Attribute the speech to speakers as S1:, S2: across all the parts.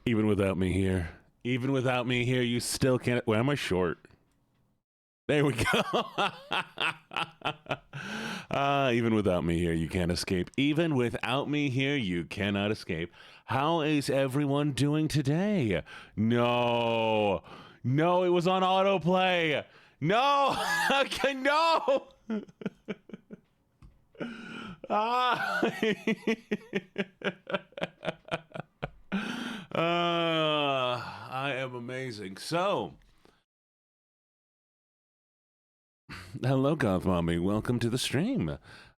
S1: Even without me here. Even without me here, you still can't. Why am I short? There we go. Even without me here, you can't escape. Even without me here, you cannot escape. How is everyone doing today? No. No, it was on autoplay. No. No. I am amazing. So, hello, Goth Mommy. Welcome to the stream.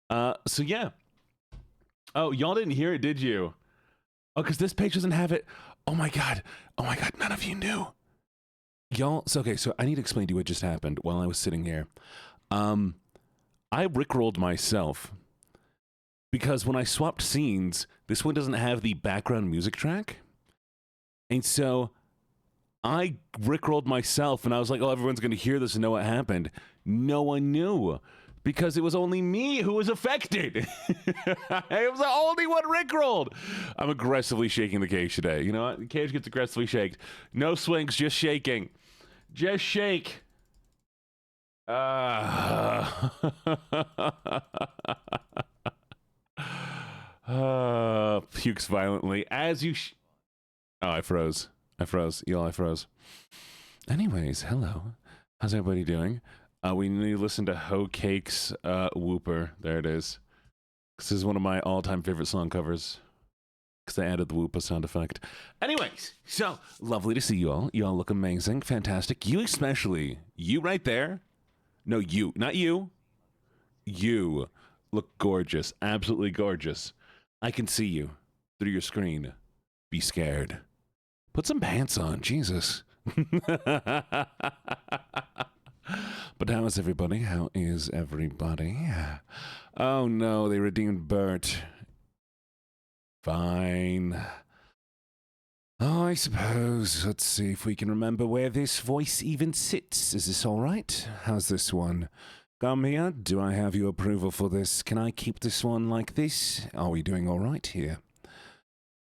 S1: So yeah. Oh, y'all didn't hear it, did you? Oh, because this page doesn't have it. Oh my god. Oh my god. None of you knew. Y'all. So okay. So I need to explain to you what just happened while I was sitting here. I rickrolled myself because when I swapped scenes, this one doesn't have the background music track, and so I rickrolled myself, and I was like, "Oh, everyone's going to hear this and know what happened." No one knew because it was only me who was affected. It was the only one rickrolled. I'm aggressively shaking the cage today. You know what? The cage gets aggressively shaked. No swings, just shaking. Just shake. Pukes violently as you. Oh, I froze. Y'all, I froze. Anyways, hello. How's everybody doing? We need to listen to Hoe Cake's Whooper. There it is. This is one of my all-time favorite song covers. Because I added the Whoopa sound effect. Anyways, so lovely to see you all. You all look amazing. Fantastic. You especially. You right there. No, you. Not you. You look gorgeous. Absolutely gorgeous. I can see you through your screen. Be scared. Put some pants on. Jesus. But how is everybody? How is everybody? Oh no, they redeemed Bert. Fine. Oh, I suppose. Let's see if we can remember where this voice even sits. Is this all right? How's this one? Come here. Do I have your approval for this? Can I keep this one like this? Are we doing all right here?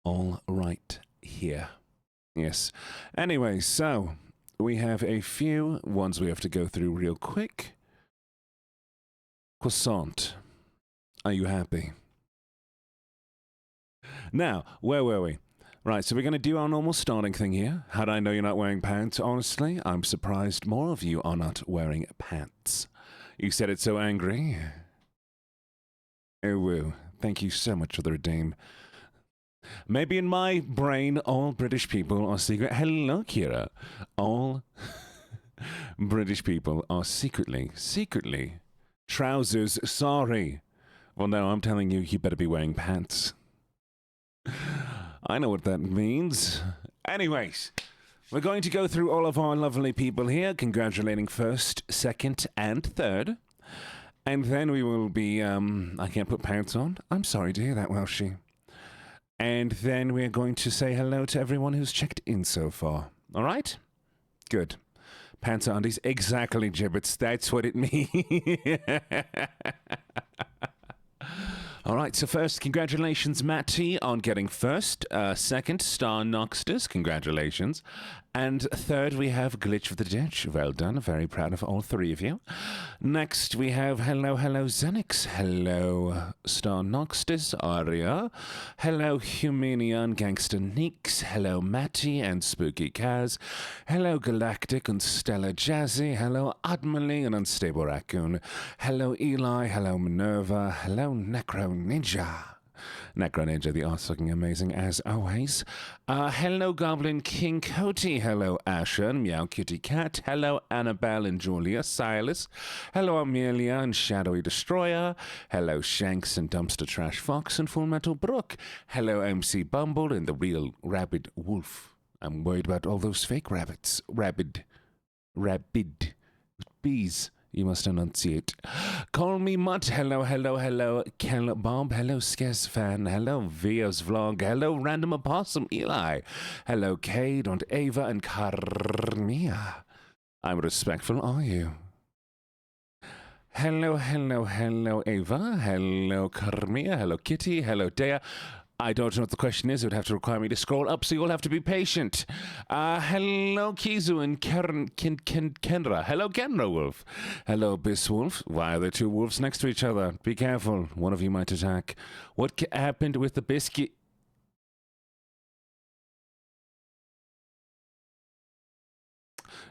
S1: All right here. Yes. Anyway, so we have a few ones we have to go through real quick. Croissant. Are you happy? Now, where were we? Right, so we're going to do our normal starting thing here. How do I know you're not wearing pants? Honestly, I'm surprised more of you are not wearing pants. You said it so angry. Oh, woo. Thank you so much for the redeem. Maybe in my brain, all British people are secret. Hello, Kira. All British people are secretly trousers. Sorry. Well, no, I'm telling you, you better be wearing pants. I know what that means. Anyways, we're going to go through all of our lovely people here, congratulating first, second, and third. And then we will be, I can't put pants on. I'm sorry to hear that, Welshie. And then we're going to say hello to everyone who's checked in so far. All right? Good. Pants on undies. Exactly, Gibbets. That's what it means. All right, so first, congratulations, Matty, on getting first. Second, Star Noxtus, congratulations. And third, we have Glitch of the Ditch. Well done, very proud of all three of you. Next, we have hello Zenix. Hello, Star Noxtus, Aria. Hello, Humanian Gangster Neeks. Hello, Matty and Spooky Kaz. Hello, Galactic and Stella Jazzy. Hello, Admally and Unstable Raccoon. Hello, Eli. Hello, Minerva. Hello, Necro Ninja. Necro Ninja, the art looking amazing as always. Hello, Goblin King Cody. Hello, Asher and Meow Kitty Cat. Hello, Annabelle and Julia Silas. Hello, Amelia and Shadowy Destroyer. Hello, Shanks and Dumpster Trash Fox and Full Metal Brook. Hello, MC Bumble and the real Rabid Wolf. I'm worried about all those fake rabbits. Rabid. Bees. You must enunciate. Call me Mutt. Hello. Kel Bob. Hello, Skes Fan. Hello, Via's Vlog. Hello, Random Opossum Eli. Hello, Cade and Ava and Carmia. I'm respectful, are you? Hello, Ava. Hello, Carmia. Hello, Kitty. Hello, Dea. I don't know what the question is. It would have to require me to scroll up, so you'll have to be patient. Hello, Kizu and Kenra. Hello, Kenra Wolf. Hello, Biss Wolf. Why are there two wolves next to each other? Be careful. One of you might attack. What happened with the biscuit?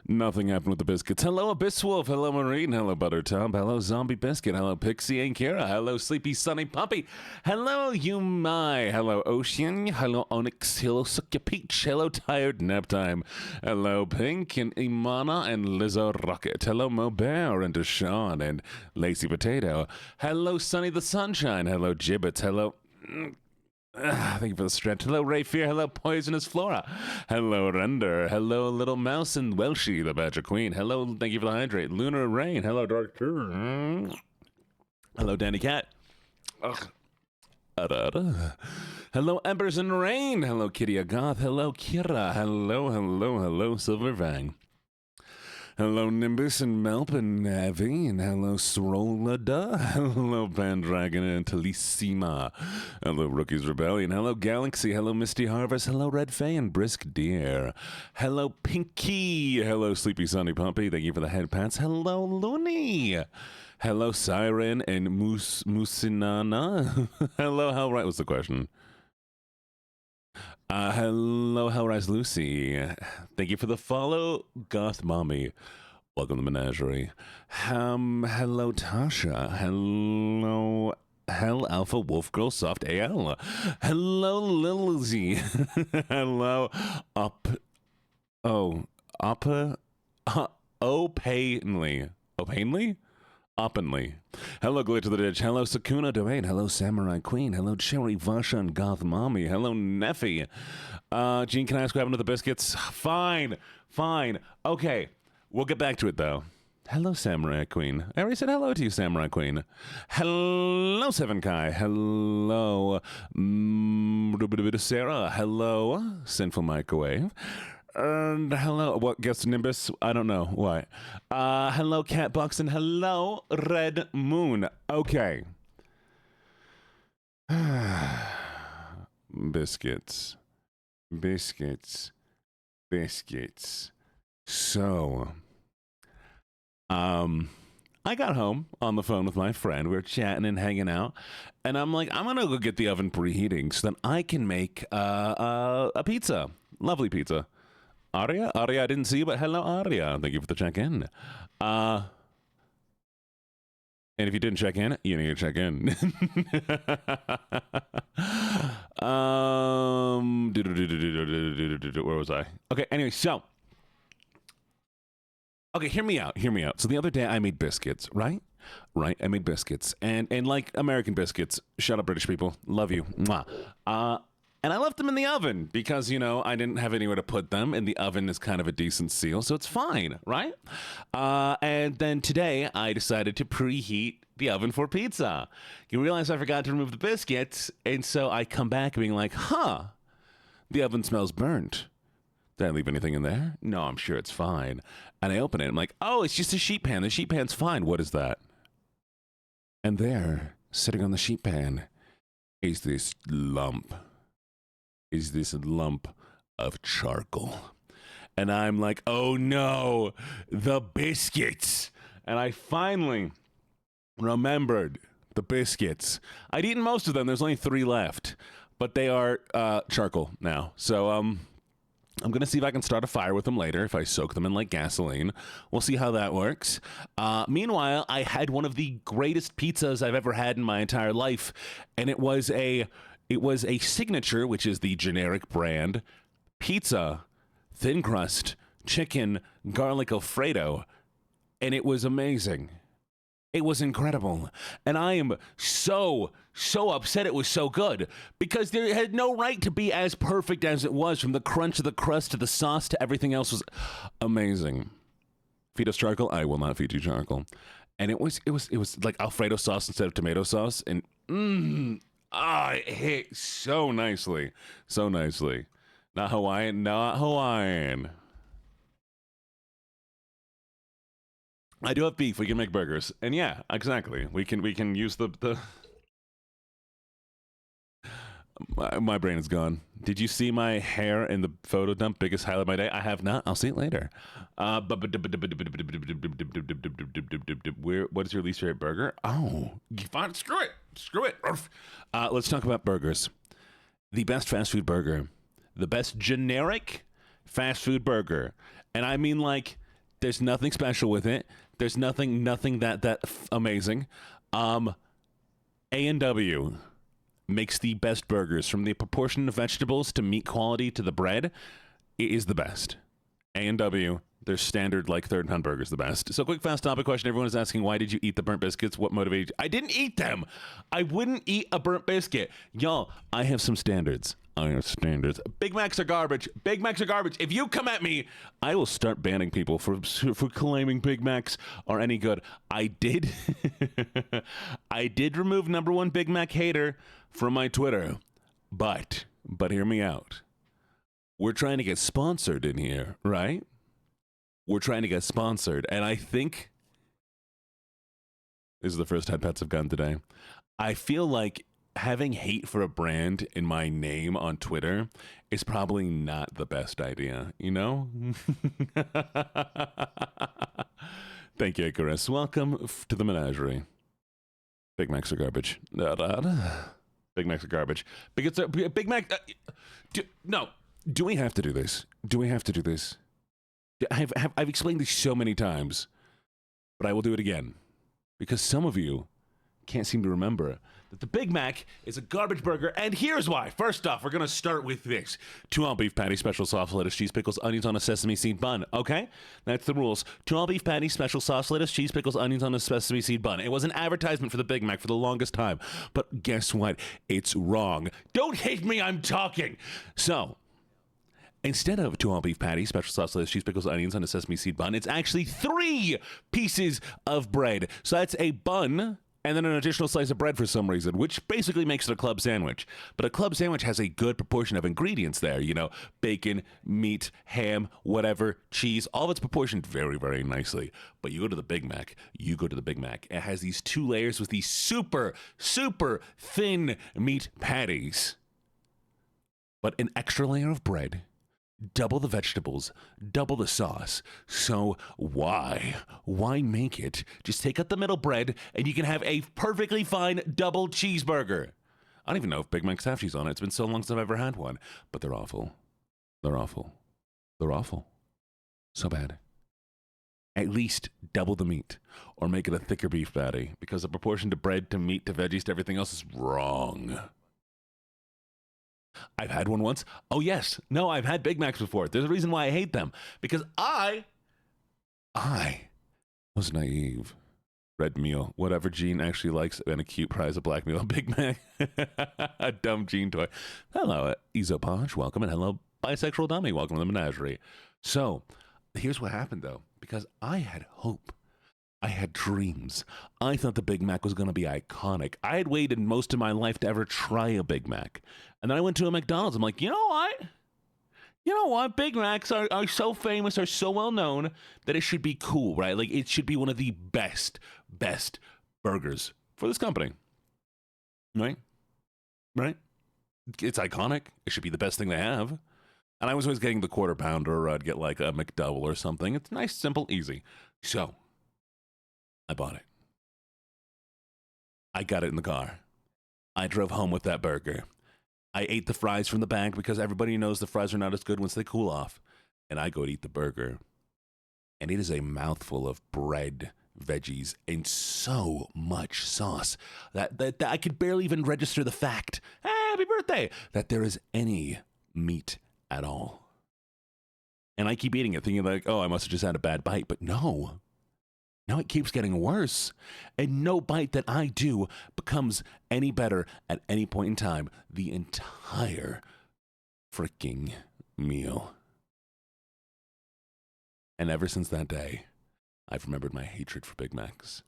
S1: Nothing happened with the biscuits. Hello, Abyss Wolf. Hello, Marine. Hello, Buttertub. Hello, Zombie Biscuit. Hello, Pixie and Kira. Hello, Sleepy Sunny Puppy. Hello, Yumai. Hello, Ocean. Hello, Onyx. Hello, Suck Peach. Hello, Tired Nap Time. Hello, Pink and Imana and Lizzo Rocket. Hello, Mo Bear and Deshaun and Lacy Potato. Hello, Sunny the Sunshine. Hello, Gibbets. Hello... thank you for the stretch. Hello, Ray Fear. Hello, Poisonous Flora. Hello, Render. Hello, Little Mouse and Welshie, the Badger Queen. Hello, thank you for the hydrate. Lunar Rain. Hello, Dark Turn. Hello, Danny Cat. Ugh. Hello, Embers and Rain. Hello, Kitty Agoth. Hello, Kira. Hello, Silver Vang. Hello, Nimbus and Melp and Navi, and hello, Srolada. Hello, Pandragon and Talissima. Hello, Rookies Rebellion. Hello, Galaxy. Hello, Misty Harvest. Hello, Red Faye and Brisk Deer. Hello, Pinky. Hello, Sleepy Sunny Puppy. Thank you for the head pats. Hello, Looney. Hello, Siren and Musinana. Hello, how right was the question? Hello, Hellrise Lucy. Thank you for the follow, Goth Mommy. Welcome to Menagerie. Hello, Tasha. Hello, Hell Alpha Wolf Girl Soft AL. Hello, Lilzy. Hello, Painly. Openly. Hello, Glitch of the Ditch. Hello, Sakuna Domain. Hello, Samurai Queen. Hello, Cherry Vasha and Goth Mommy. Hello, Neffy. Gene, can I ask what happened to the biscuits? Fine. Okay. We'll get back to it, though. Hello, Samurai Queen. I already said hello to you, Samurai Queen. Hello, Seven Kai. Hello, Sarah. Hello, Sinful Microwave. And hello, what gets Nimbus? I don't know. Why? Hello, Catbox, and hello, Red Moon. Okay. Biscuits. So, I got home on the phone with my friend. We were chatting and hanging out. And I'm like, I'm going to go get the oven preheating so that I can make a pizza. Lovely pizza. Aria, I didn't see you, but hello, Aria. Thank you for the check-in. And if you didn't check in, you need to check in. Where was I? Okay, anyway, so. Okay, hear me out. So the other day I made biscuits, right? I made biscuits. And like American biscuits, shut up, British people. Love you. Mwah. And I left them in the oven because, I didn't have anywhere to put them, and the oven is kind of a decent seal, so it's fine, right? And then today, I decided to preheat the oven for pizza. You realize I forgot to remove the biscuits, and so I come back being like, the oven smells burnt. Did I leave anything in there? No, I'm sure it's fine. And I open it, I'm like, oh, it's just a sheet pan. The sheet pan's fine. What is that? And there, sitting on the sheet pan, is this lump of charcoal. And I'm like, oh no, the biscuits. And I finally remembered the biscuits. I'd eaten most of them. There's only 3 left, but they are charcoal now. So I'm going to see if I can start a fire with them later if I soak them in like gasoline. We'll see how that works. Meanwhile, I had one of the greatest pizzas I've ever had in my entire life, and it was a Signature, which is the generic brand, pizza, thin crust, chicken, garlic Alfredo, and it was amazing. It was incredible. And I am so upset it was so good because there had no right to be as perfect as it was, from the crunch of the crust to the sauce to everything else was amazing. Feed us charcoal? I will not feed you charcoal. And it was like Alfredo sauce instead of tomato sauce, and it hit so nicely. Not Hawaiian. I do have beef. We can make burgers. And yeah, exactly. We can use the My brain is gone. Did you see my hair in the photo dump? Biggest highlight of my day? I have not. I'll see it later. What is your least favorite burger? Oh, fine. Screw it. Screw it. Let's talk about burgers. The best fast food burger. The best generic fast food burger. And I mean, like, there's nothing special with it. There's nothing that amazing. A&W makes the best burgers. From the proportion of vegetables to meat quality to the bread, it is the best. A&W, their standard, like, third-pound burger is the best. So, quick, fast topic question. Everyone is asking, why did you eat the burnt biscuits? What motivated you? I didn't eat them. I wouldn't eat a burnt biscuit. Y'all, I have some standards. Big Macs are garbage. Big Macs are garbage. If you come at me, I will start banning people for claiming Big Macs are any good. I did remove number one Big Mac hater from my Twitter. But hear me out. We're trying to get sponsored in here, right? We're trying to get sponsored. And I think this is the first head pets I've gotten today. I feel like having hate for a brand in my name on Twitter is probably not the best idea, you know? Thank you, Icarus. Welcome to the menagerie. Big Macs are garbage. Big Macs are garbage. Big Mac... no. Do we have to do this? I've explained this so many times, but I will do it again. Because some of you can't seem to remember that the Big Mac is a garbage burger, and here's why. First off, we're going to start with this. 2 all beef patty, special sauce, lettuce, cheese, pickles, onions on a sesame seed bun, okay? That's the rules. 2 all beef patty, special sauce, lettuce, cheese, pickles, onions on a sesame seed bun. It was an advertisement for the Big Mac for the longest time, but guess what? It's wrong. Don't hate me, I'm talking. So, instead of 2 all beef patty, special sauce, lettuce, cheese, pickles, onions on a sesame seed bun, it's actually 3 pieces of bread. So that's a bun and then an additional slice of bread for some reason, which basically makes it a club sandwich. But a club sandwich has a good proportion of ingredients there, you know, bacon, meat, ham, whatever, cheese, all of it's proportioned very, very nicely. But you go to the Big Mac, it has these 2 layers with these super, super thin meat patties, but an extra layer of bread, double the vegetables, double the sauce. So why make it? Just take out the middle bread and you can have a perfectly fine double cheeseburger. I don't even know if Big Macs have cheese on it. It's been so long since I've ever had one. But they're awful. They're awful. So bad. At least double the meat or make it a thicker beef patty, because the proportion to bread to meat to veggies to everything else is wrong. I've had one once. Oh, yes. No, I've had Big Macs before. There's a reason why I hate them. Because I was naive. Red meal. Whatever Gene actually likes, and a cute prize of black meal. Big Mac. A dumb Gene toy. Hello, Izopaj. Welcome. And hello, bisexual dummy. Welcome to the menagerie. So, here's what happened, though. Because I had hope. I had dreams. I thought the Big Mac was going to be iconic. I had waited most of my life to ever try a Big Mac. And then I went to a McDonald's. I'm like, you know what? Big Macs are so famous, are so well known that it should be cool, right? Like, it should be one of the best burgers for this company. Right? It's iconic. It should be the best thing they have. And I was always getting the quarter pounder, or I'd get like a McDouble or something. It's nice, simple, easy. So I bought it. I got it in the car. I drove home with that burger. I ate the fries from the bag because everybody knows the fries are not as good once they cool off. And I go to eat the burger. And it is a mouthful of bread, veggies, and so much sauce that I could barely even register the fact, happy birthday, that there is any meat at all. And I keep eating it thinking like, oh, I must have just had a bad bite. But no. Now it keeps getting worse, and no bite that I do becomes any better at any point in time the entire freaking meal. And ever since that day, I've remembered my hatred for Big Macs.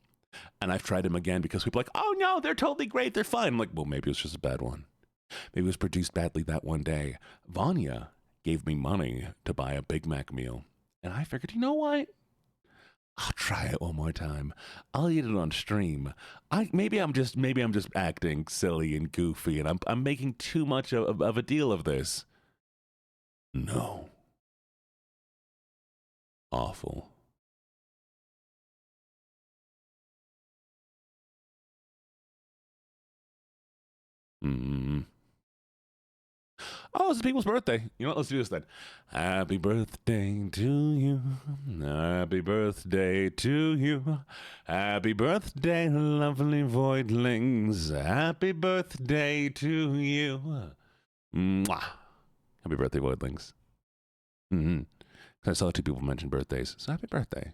S1: And I've tried them again because people are like, oh no, they're totally great, they're fine. I'm like, well, maybe it was just a bad one. Maybe it was produced badly that one day. Vanya gave me money to buy a Big Mac meal. And I figured, you know what? I'll try it one more time. I'll eat it on stream. Maybe I'm just acting silly and goofy, and I'm making too much of a deal of this. No. Awful. Oh, it's people's birthday. You know what? Let's do this then. Happy birthday to you. Happy birthday to you. Happy birthday, lovely voidlings. Happy birthday to you. Mwah. Happy birthday, voidlings. I saw two people mention birthdays, so happy birthday.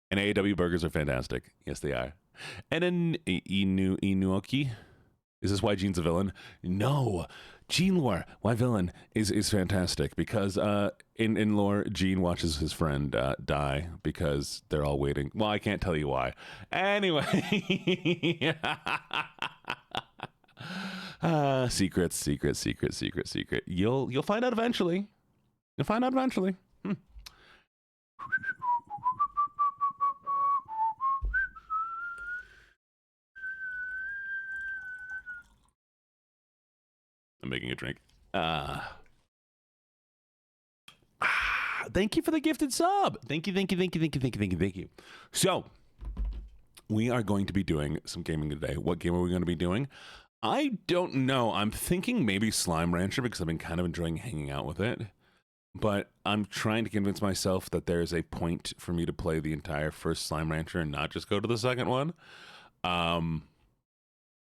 S1: And AEW burgers are fantastic. Yes, they are. And then Inuoki. Is this why Gene's a villain? No. Gene lore, why villain, is fantastic because in lore, Gene watches his friend die because they're all waiting. Well, I can't tell you why. Anyway. Secret. You'll find out eventually. You'll find out eventually. I'm making a drink. Thank you for the gifted sub. Thank you. So, we are going to be doing some gaming today. What game are we going to be doing? I don't know. I'm thinking maybe Slime Rancher because I've been kind of enjoying hanging out with it. But I'm trying to convince myself that there's a point for me to play the entire first Slime Rancher and not just go to the second one.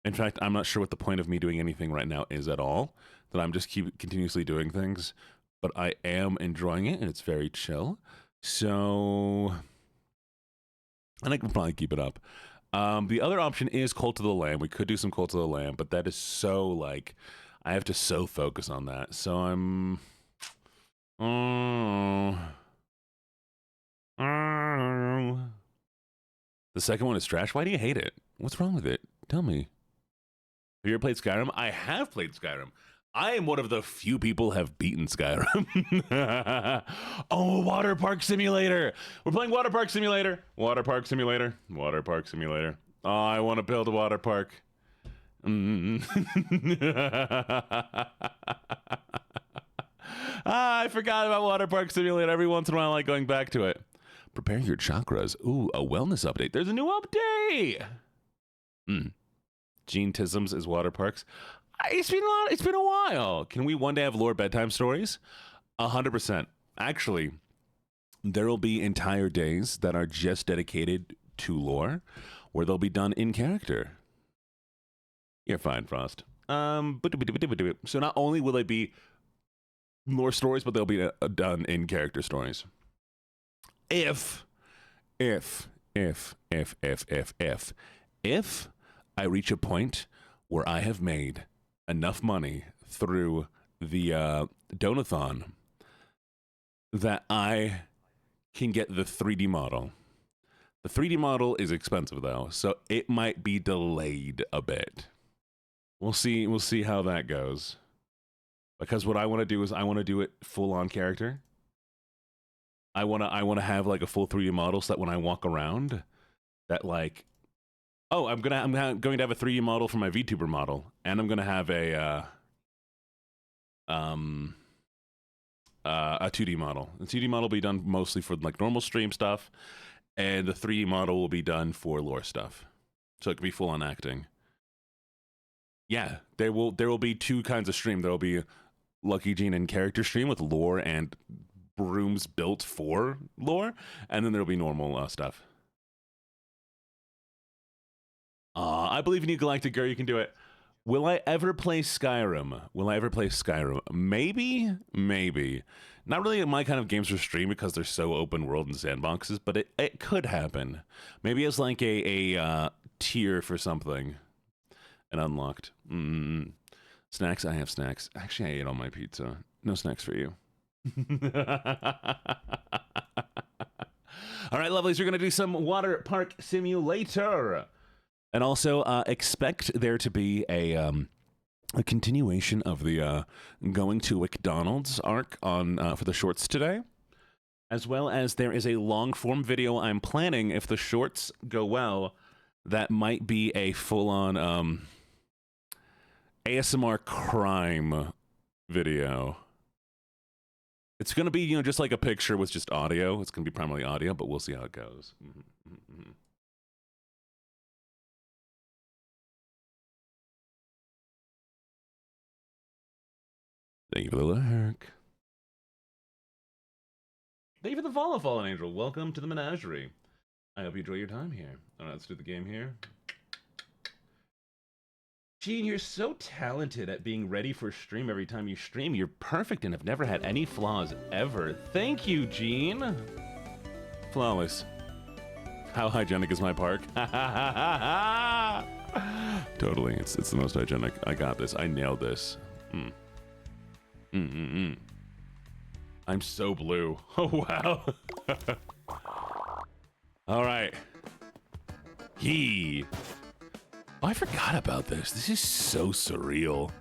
S1: In fact, I'm not sure what the point of me doing anything right now is at all, that I'm just continuously doing things, but I am enjoying it, and it's very chill. So, and I can probably keep it up. The other option is Cult of the Lamb. We could do some Cult of the Lamb, but that is so, like, I have to so focus on that. So I'm... The second one is trash? Why do you hate it? What's wrong with it? Tell me. Have you ever played Skyrim? I have played Skyrim. I am one of the few people who have beaten Skyrim. Oh, Waterpark Simulator. We're playing Waterpark Simulator. Waterpark Simulator. Oh, I want to build a water park. I forgot about Waterpark Simulator. Every once in a while, I like going back to it. Prepare your chakras. Ooh, a wellness update. There's a new update. Gene Tisms is water parks. It's been a while. Can we one day have lore bedtime stories? 100%. Actually, there will be entire days that are just dedicated to lore, where they'll be done in character. You're fine, Frost. So not only will they be lore stories, but they'll be done in character stories. If I reach a point where I have made enough money through the Donathon that I can get the 3D model. The 3D model is expensive though, so it might be delayed a bit. We'll see how that goes. Because what I want to do is I want to do it full on character. I want to have like a full 3D model so that when I walk around, that like, oh, I'm going to have a 3D model for my VTuber model, and I'm going to have a 2D model. The 2D model will be done mostly for like normal stream stuff, and the 3D model will be done for lore stuff. So it can be full on acting. Yeah, there will be two kinds of stream. There will be LuckyJene and character stream with lore and rooms built for lore, and then there'll be normal stuff. I believe in you, Galactic Girl. You can do it. Will I ever play Skyrim? Maybe. Not really my kind of games for stream because they're so open world and sandboxes, but it could happen. Maybe as like a tier for something. And unlocked. Snacks? I have snacks. Actually, I ate all my pizza. No snacks for you. All right, lovelies, we're going to do some water park simulator. And also expect there to be a continuation of the going to McDonald's arc on for the shorts today. as well as there is a long-form video I'm planning. If the shorts go well, that might be a full-on ASMR crime video. It's going to be, you know, just like a picture with just audio. It's going to be primarily audio, but we'll see how it goes. Thank you for the lurk. Thank you for the follow, Fallen Angel. Welcome to the menagerie. I hope you enjoy your time here. All right, let's do the game here. Gene, you're so talented at being ready for a stream every time you stream. You're perfect and have never had any flaws ever. Thank you, Gene. Flawless. How hygienic is my park? Totally, it's the most hygienic. I got this. I nailed this. I'm so blue. Oh, wow. All right. Oh, I forgot about this. This is so surreal.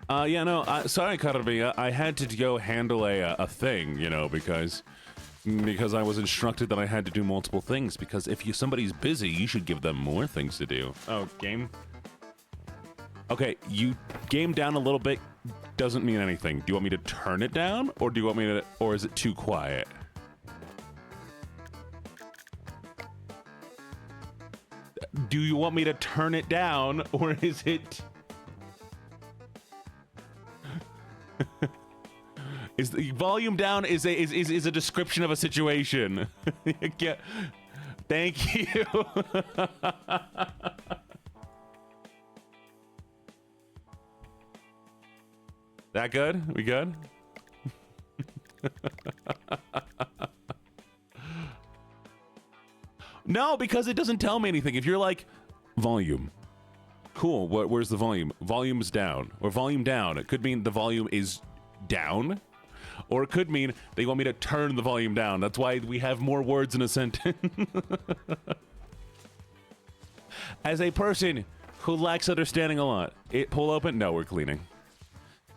S1: Yeah, no, sorry, Karabi. I had to go handle a thing, you know, because I was instructed that I had to do multiple things, because if somebody's busy, you should give them more things to do. Oh, game? Okay, you game down a little bit doesn't mean anything. Do you want me to turn it down, or do you want me to, or is it too quiet? Do you want me to turn it down, or is it... Is the volume down is a description of a situation. Yeah. Thank you. That good? We good? No, because it doesn't tell me anything. If you're like, volume. Cool, where's the volume? Volume's down. Or volume down. It could mean the volume is down. Or it could mean they want me to turn the volume down. That's why we have more words in a sentence. As a person who lacks understanding a lot, pool open? No, we're cleaning.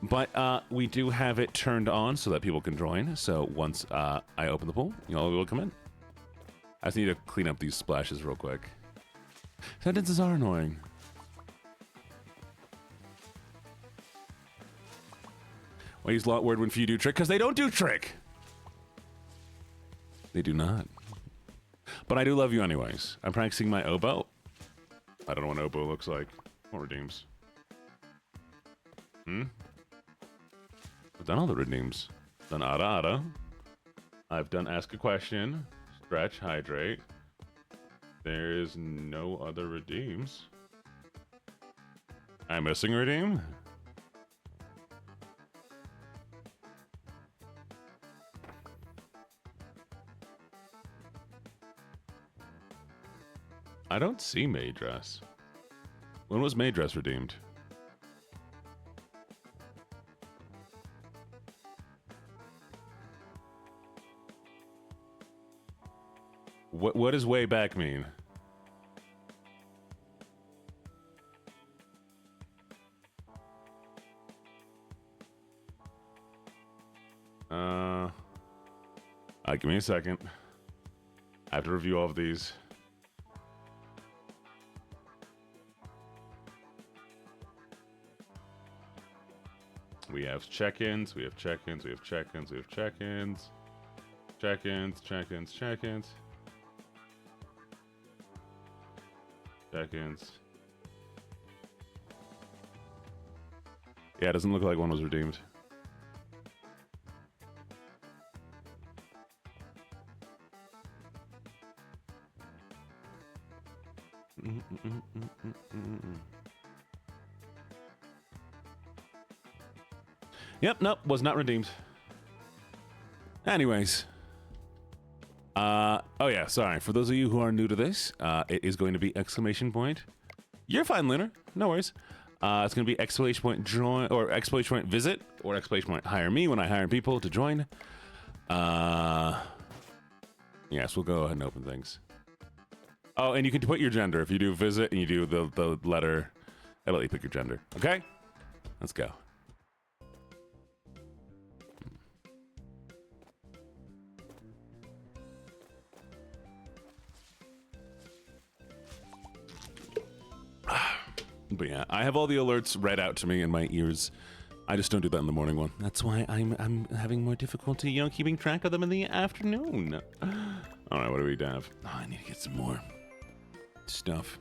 S1: But we do have it turned on so that people can join. So once I open the pool, you all will come in. I just need to clean up these splashes real quick. Sentences are annoying. Why use lot word when few do trick? Because they don't do trick. They do not. But I do love you anyways. I'm practicing my oboe. I don't know what oboe looks like. What redeems? I've done all the redeems. Done ada ada. I've done ask a question. Stretch, hydrate. There is no other redeems. I'm missing redeem? I don't see maid dress. When was maid dress redeemed? What does way back mean? Give me a second. I have to review all of these. We have check-ins, we have check-ins, we have check-ins, we have check-ins. Check-ins, check-ins, check-ins. Check-ins. Yeah, it doesn't look like one was redeemed. Yep, nope, was not redeemed. Anyways. Oh yeah, sorry. For those of you who are new to this, it is going to be exclamation point. You're fine, Lunar. No worries. It's going to be exclamation point join, or exclamation point visit, or exclamation point hire me when I hire people to join. Yes, we'll go ahead and open things. Oh, and you can put your gender. If you do visit and you do the letter, it'll let you pick your gender. Okay? Let's go. But yeah, I have all the alerts read out to me in my ears. I just don't do that in the morning one. That's why I'm having more difficulty, you know, keeping track of them in the afternoon. All right, what do we have? Oh, I need to get some more stuff.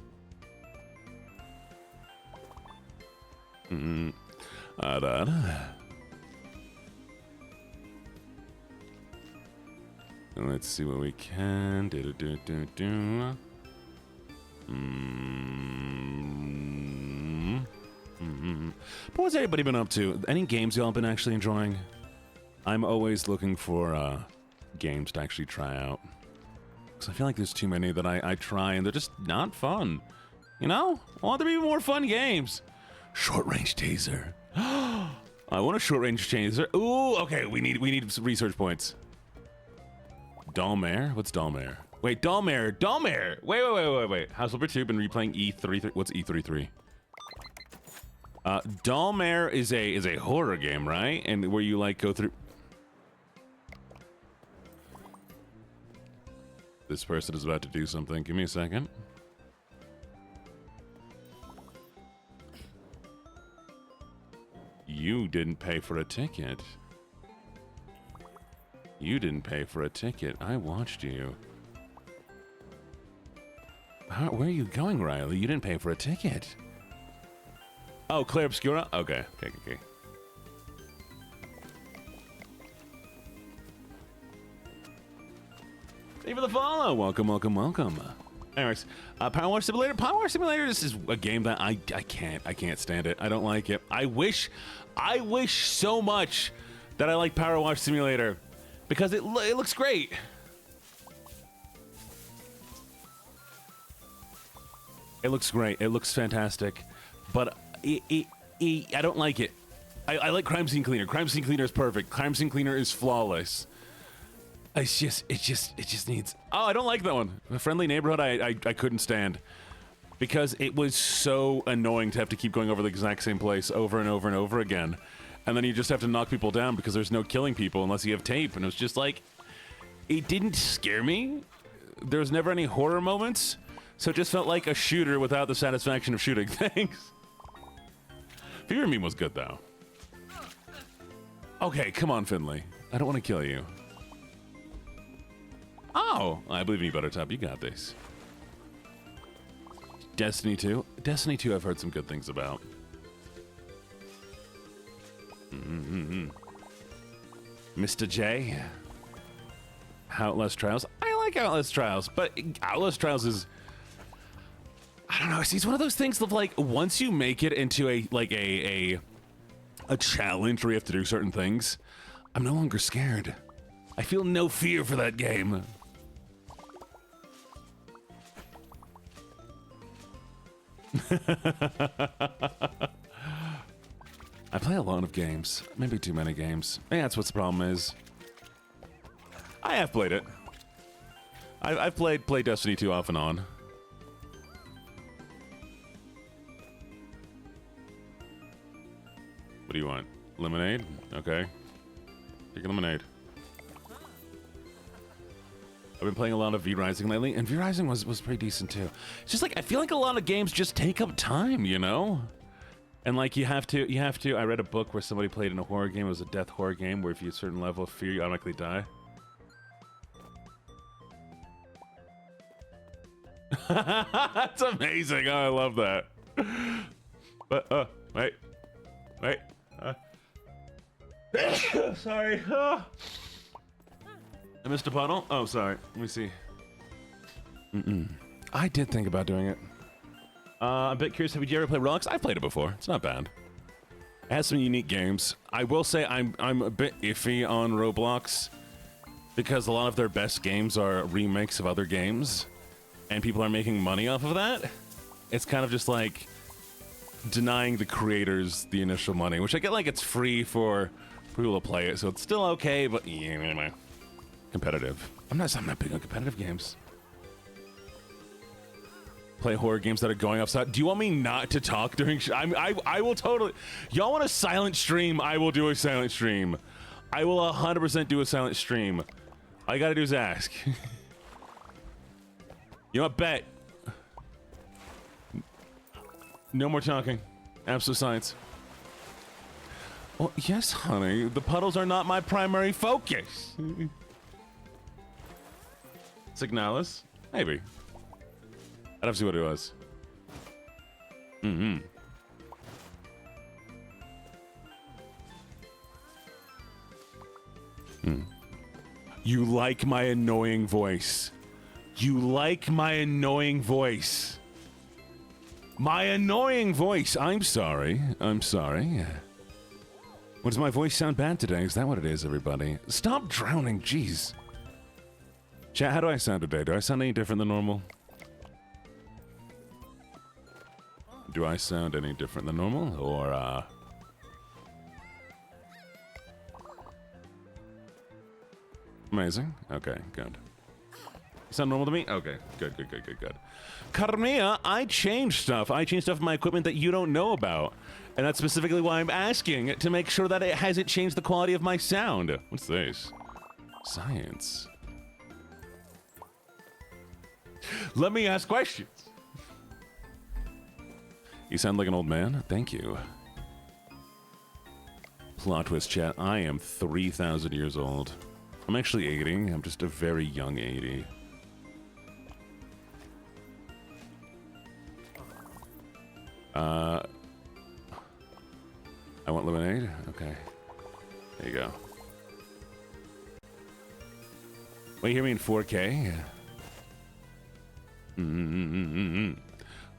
S1: Let's see what we can do. But what's everybody been up to? Any games y'all been actually enjoying? I'm always looking for games to actually try out. Because I feel like there's too many that I try and they're just not fun. You know? I want there to be more fun games. Short-range taser. I want a short-range taser. Ooh, okay, we need some research points. Dalmare? What's Dalmare? Wait, Dalmare. Wait. House Flipper 2 been replaying E33. What's E33? Dalmare is a horror game, right? And where you like go through. This person is about to do something. Give me a second. You didn't pay for a ticket. You didn't pay for a ticket. I watched you. Where are you going, Riley? You didn't pay for a ticket. Oh, Claire Obscura? Okay. Thank you for the follow. Welcome. Anyways, Power Wash Simulator. Power Wash Simulator, this is a game that I can't stand it. I don't like it. I wish so much that I like Power Wash Simulator because it looks great. It looks great. It looks fantastic, but I don't like it. I like Crime Scene Cleaner. Crime Scene Cleaner is perfect. Crime Scene Cleaner is flawless. It just needs. Oh, I don't like that one. The Friendly Neighborhood, I couldn't stand because it was so annoying to have to keep going over the exact same place over and over and over again, and then you just have to knock people down because there's no killing people unless you have tape, and it was just like, it didn't scare me. There was never any horror moments, so it just felt like a shooter without the satisfaction of shooting things. Fear Meme was good though. Okay, come on, Finley. I don't want to kill you. Oh, I believe in you, Buttertop. You got this. Destiny 2. Destiny 2 I've heard some good things about. Mr. J. Outlast Trials. I like Outlast Trials, but Outlast Trials is... I don't know. It's one of those things of like, once you make it into a challenge where you have to do certain things, I'm no longer scared. I feel no fear for that game. I play a lot of games. Maybe too many games. Maybe that's what the problem is. I have played it. I've played Destiny 2 off and on. What do you want? Lemonade? Okay. Take a lemonade. I've been playing a lot of V Rising lately, and V Rising was pretty decent too. It's just like, I feel like a lot of games just take up time, you know? And like, you have to, I read a book where somebody played in a horror game. It was a death horror game where if you hit a certain level of fear, you automatically die. That's amazing. Oh, I love that. But, wait. Sorry. I missed a puddle? Oh, sorry. Let me see. I did think about doing it. I'm a bit curious, have you ever played Relics? I've played it before. It's not bad. It has some unique games. I will say I'm a bit iffy on Roblox because a lot of their best games are remakes of other games, and people are making money off of that. It's kind of just like denying the creators the initial money, which I get like it's free for people to play it, so it's still okay, but yeah, competitive. I'm not big on competitive games. Play horror games that are going offside. Do you want me not to talk during? I will totally. Y'all want a silent stream? I will do a silent stream. I will 100% do a silent stream. All you gotta do is ask. You know what? Bet. No more talking. Absolute science. Well, yes, honey. The puddles are not my primary focus. Signalis? Maybe. I'd have to see what it was. Mm-hmm. You like my annoying voice. You like my annoying voice. My annoying voice. I'm sorry. I'm sorry. What, does my voice sound bad today? Is that what it is, everybody? Stop drowning, jeez. Chat, how do I sound today? Do I sound any different than normal? Do I sound any different than normal? Or, amazing. Okay, good. Sound normal to me? Okay, good. Carmia, I changed stuff. I changed stuff in my equipment that you don't know about. And that's specifically why I'm asking, to make sure that it hasn't changed the quality of my sound. What's this? Science. Let me ask questions. You sound like an old man. Thank you. Plot twist, chat. I am 3,000 years old. I'm actually 80. I'm just a very young 80. I want lemonade? Okay. There you go. Wait, you hear me in 4K?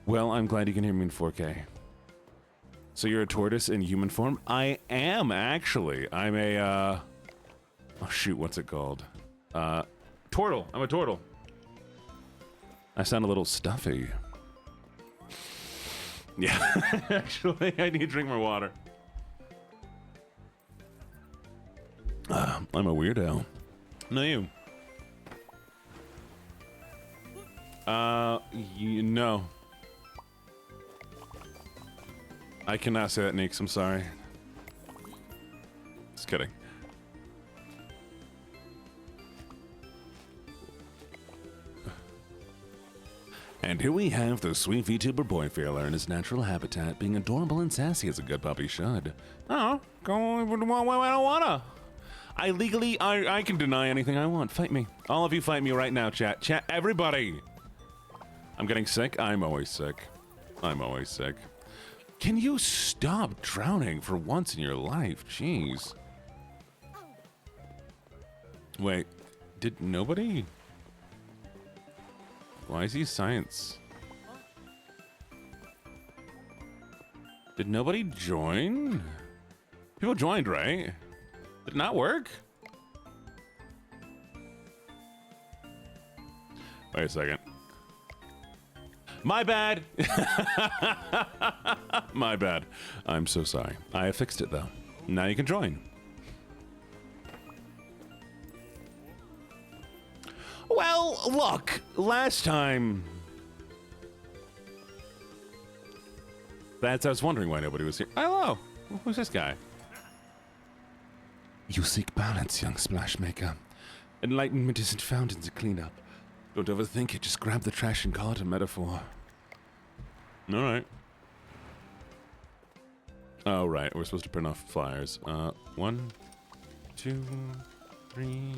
S1: Well, I'm glad you can hear me in 4K. So you're a tortoise in human form? I am, actually. I'm a, oh, shoot, what's it called? Turtle. I'm a turtle. I sound a little stuffy. Yeah, actually, I need to drink more water. I'm a weirdo. No, you. No. I cannot say that, Neeks. I'm sorry. Just kidding. And here we have the sweet VTuber boy failure in his natural habitat, being adorable and sassy as a good puppy should. Oh, go. I don't wanna. I can deny anything I want. Fight me. All of you fight me right now, chat. Chat, everybody. I'm getting sick. I'm always sick. I'm always sick. Can you stop drowning for once in your life? Jeez. Wait, did nobody? Why is he science? Did nobody join? People joined, right? Did it not work? Wait a second. My bad. My bad. I'm so sorry. I have fixed it though. Now you can join. Well, look, last time. I was wondering why nobody was here. Hello. Who's this guy? You seek balance, young splash maker. Enlightenment isn't found in the cleanup. Don't overthink it, just grab the trash and call it a metaphor. Alright. Oh, right, we're supposed to print off flyers. 1, 2, 3...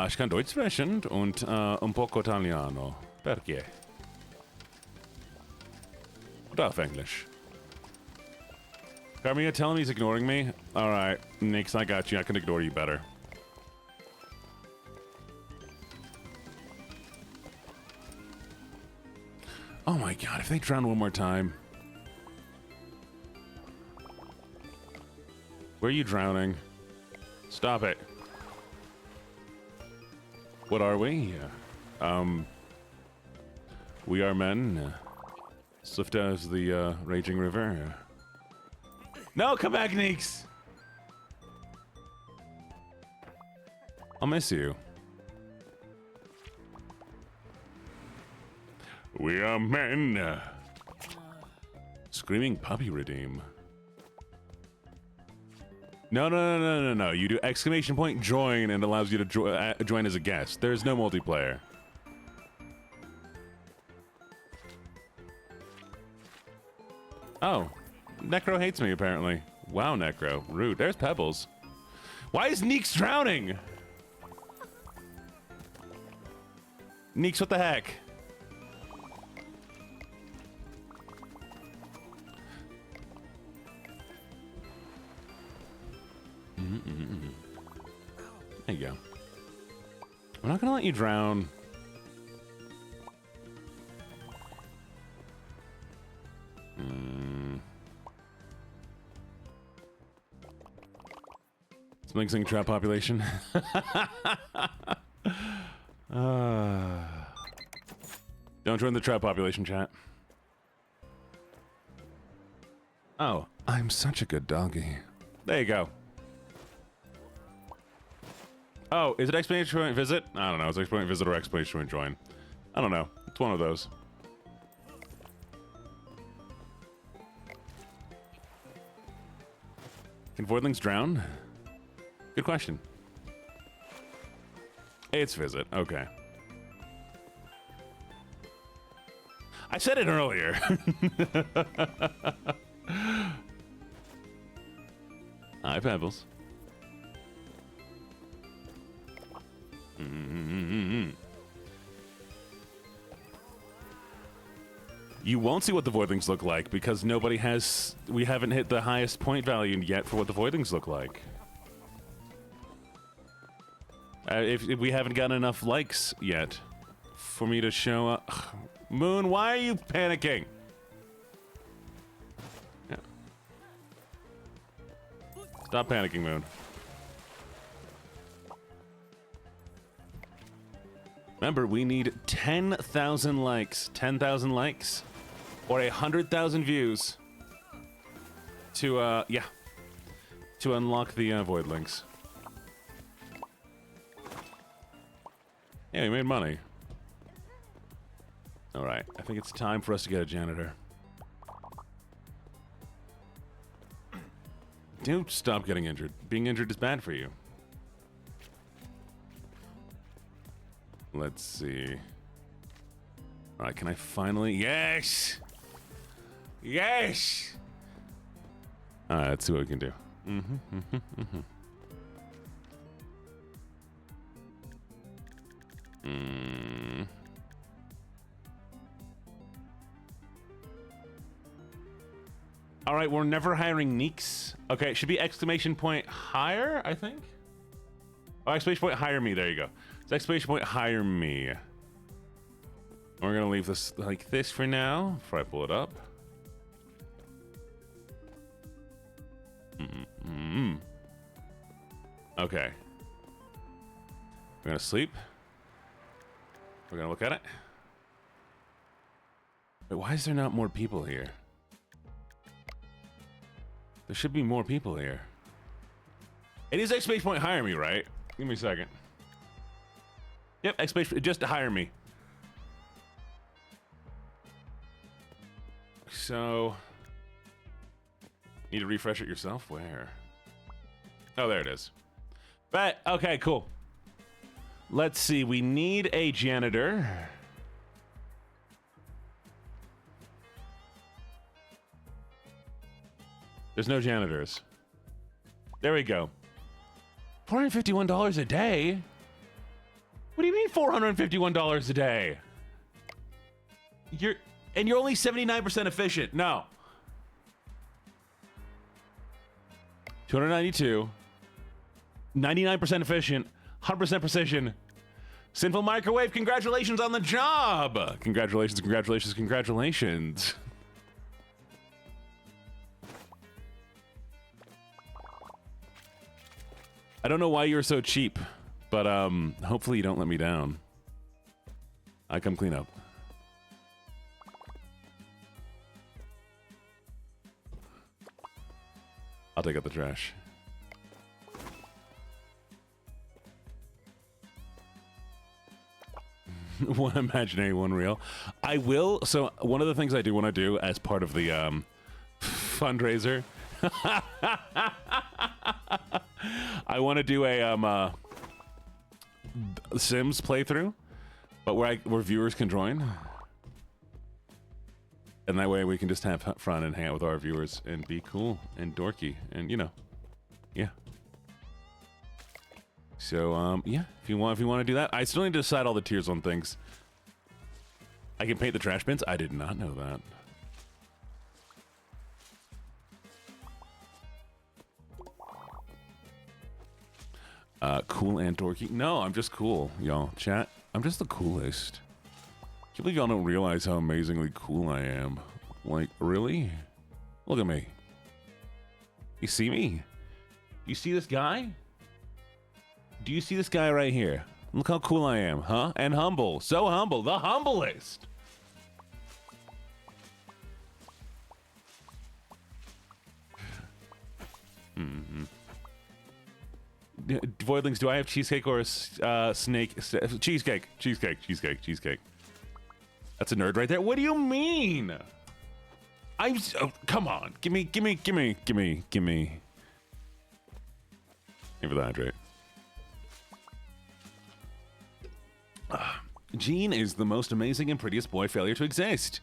S1: ich kann Deutsch sprechen und un poco Italiano. Perché? Oder auf English? Carmia, tell him he's ignoring me? Alright, Nix, I got you. I can ignore you better. Oh my god, if they drown one more time. Where are you drowning? Stop it. What are we? We are men. Swift as the raging river. No, come back, Neeks! I'll miss you. We are men. Screaming puppy redeem. No. You do exclamation point join and it allows you to join as a guest. There's no multiplayer. Oh, Necro hates me, apparently. Wow, Necro. Rude. There's Pebbles. Why is Neeks drowning? Neeks, what the heck? There you go. I'm not gonna let you drown. It's mixing trap population. Don't join the trap population, chat. Oh, I'm such a good doggy. There you go. Oh, is it explanation point visit? I don't know. It's explanation point visit or explanation point join. I don't know. It's one of those. Can voidlings drown? Good question. It's visit. Okay. I said it earlier. Hi, Pebbles. You won't see what the voidlings look like because nobody has... We haven't hit the highest point value yet for what the voidlings look like. If we haven't gotten enough likes yet for me to show up... Moon, why are you panicking? Yeah. Stop panicking, Moon. Remember, we need 10,000 likes. 10,000 likes. Or 100,000 views. To, yeah. To unlock the voidlings. Yeah, we made money. Alright, I think it's time for us to get a janitor. Don't stop getting injured. Being injured is bad for you. Let's see. Alright, can I finally... Yes! Yes! Alright, let's see what we can do. Alright, we're never hiring Neeks. Okay, it should be exclamation point hire, I think? Oh, exclamation point hire me, there you go. It's exclamation point hire me. We're gonna leave this like this for now, before I pull it up. Okay. We're gonna sleep. We're gonna look at it. Wait, why is there not more people here? There should be more people here. It is exclamation point hire me, right? Give me a second. Yep, exclamation just to hire me. So, need to refresh it yourself? Where? Oh, there it is. But, okay, cool. Let's see, we need a janitor. There's no janitors. There we go. $451 a day? What do you mean $451 a day? You're only 79% efficient. No. 292. 99% efficient. 100% precision. Sinful Microwave, congratulations on the job. Congratulations, congratulations, congratulations. I don't know why you're so cheap, but hopefully you don't let me down. I come clean up. I'll take out the trash. One imaginary, one real. I will. So one of the things I do want to do as part of the fundraiser, I want to do a Sims playthrough, but where viewers can join. And that way we can just have fun and hang out with our viewers and be cool and dorky and, you know, yeah. So, yeah, if you want to do that, I still need to decide all the tiers on things. I can paint the trash bins. I did not know that. Cool and dorky. No, I'm just cool, y'all. Chat, I'm just the coolest. I can't believe y'all don't realize how amazingly cool I am. Like, really? Look at me. You see me? You see this guy? Do you see this guy right here? Look how cool I am, huh? And humble. So humble. The humblest. Voidlings, do I have cheesecake or a snake? Cheesecake. Cheesecake. That's a nerd right there. What do you mean? Oh, come on. Give me. Give me the hydrate. Gene is the most amazing and prettiest boy failure to exist.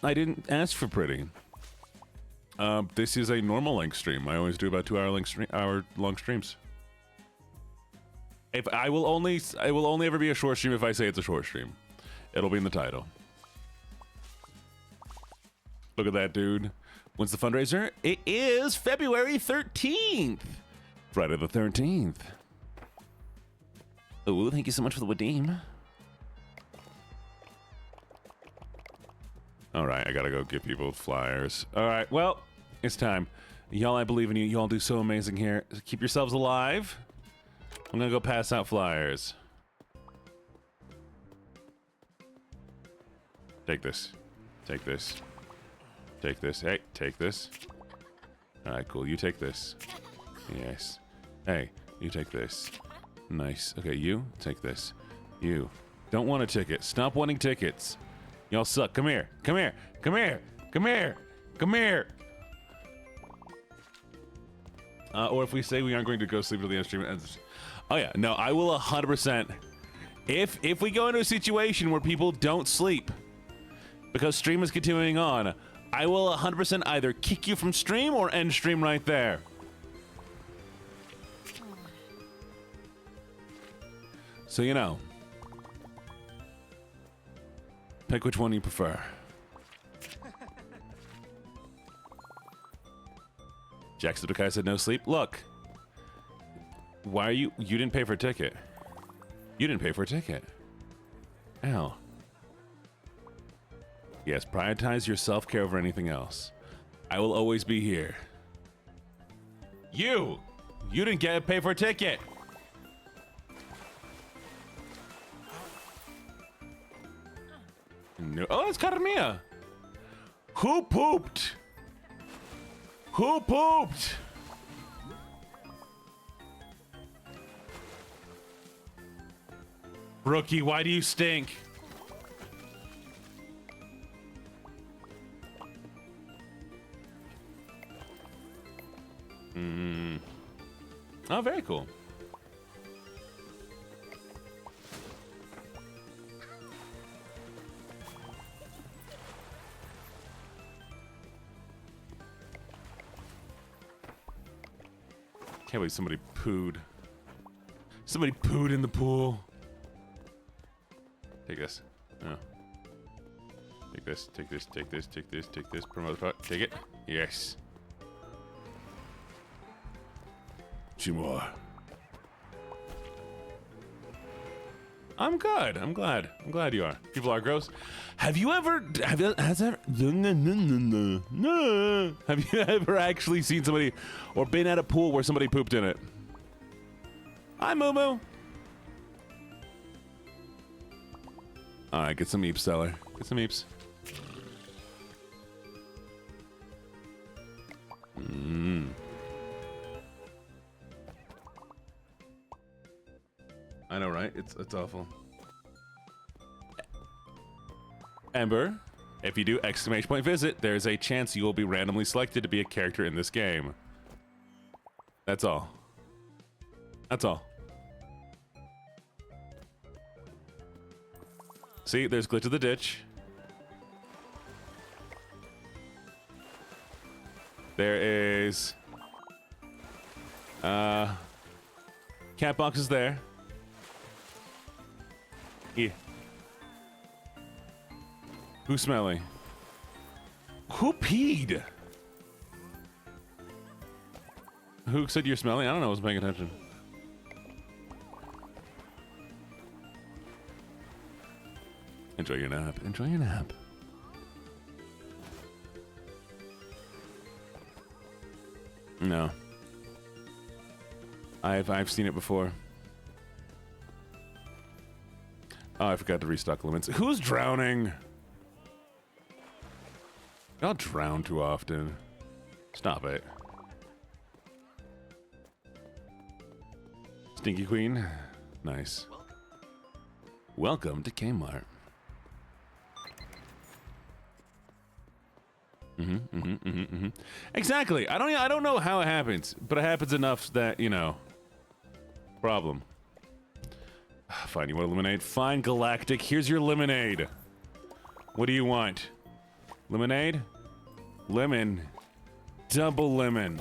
S1: I didn't ask for pretty. This is a normal length stream. I always do about 2 hour long streams. If I will only ever be a short stream if I say it's a short stream. It'll be in the title. Look at that, dude. When's the fundraiser? It is February 13th. Friday the 13th. Oh, thank you so much for the redeem. All right, I gotta go give people flyers. All right, well, it's time. Y'all, I believe in you. Y'all do so amazing here. Keep yourselves alive. I'm gonna go pass out flyers. Take this. Take this. Take this. Hey, take this. All right, cool. You take this. Yes. Hey, you take this. Nice. Okay, you take this. You don't want a ticket. Stop wanting tickets. Y'all suck. Come here. Come here. Come here. Come here. Come here. Or if we say we aren't going to go sleep until the end stream ends. Oh yeah, no, I will 100%. If we go into a situation where people don't sleep because stream is continuing on, I will 100% either kick you from stream or end stream right there. So you know, pick which one you prefer. Jacksepticeye said no sleep. Look, why are you didn't pay for a ticket. You didn't pay for a ticket. Ow. Yes, prioritize your self-care over anything else. I will always be here. You didn't pay for a ticket. No. Oh, it's Carmia. Who pooped? Who pooped? Rookie, why do you stink? Oh, very cool. Can't believe somebody pooed. Somebody pooed in the pool. Take this. Oh. Take this, take this, take this, take this, take this. Promote pot. Take it. Yes. Two more. I'm good. I'm glad. I'm glad you are. People are gross. Have you ever actually seen somebody or been at a pool where somebody pooped in it? Hi, Moo Moo. All right, get some eeps, Stellar. Get some eeps. I know, right? It's awful. Ember, if you do exclamation point visit, there's a chance you will be randomly selected to be a character in this game. That's all. That's all. See, there's Glitch of the Ditch. There is... cat box is there. Yeah. Who's smelly? Who peed? Who said you're smelly? I don't know. I was paying attention. Enjoy your nap. Enjoy your nap. No. I've seen it before. Oh, I forgot to restock limits. Who's drowning? Y'all drown too often. Stop it. Stinky Queen. Nice. Welcome to Kmart. Exactly. I don't know how it happens, but it happens enough that, you know. Problem. Fine, you want lemonade? Fine, Galactic. Here's your lemonade. What do you want? Lemonade? Lemon. Double lemon.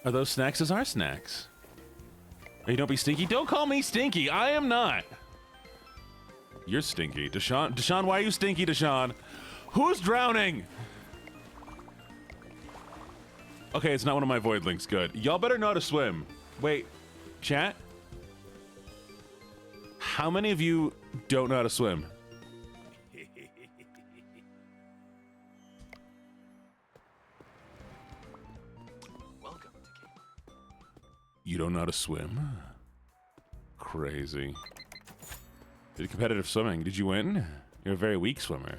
S1: Are those snacks? Those are snacks. Hey, don't be stinky. Don't call me stinky. I am not. You're stinky. Deshaun, why are you stinky, Deshaun? Who's drowning? Okay, it's not one of my void links. Good. Y'all better know how to swim. Wait, chat? How many of you don't know how to swim?
S2: Welcome to Kmart.
S1: You don't know how to swim? Crazy. Did competitive swimming. Did you win? You're a very weak swimmer.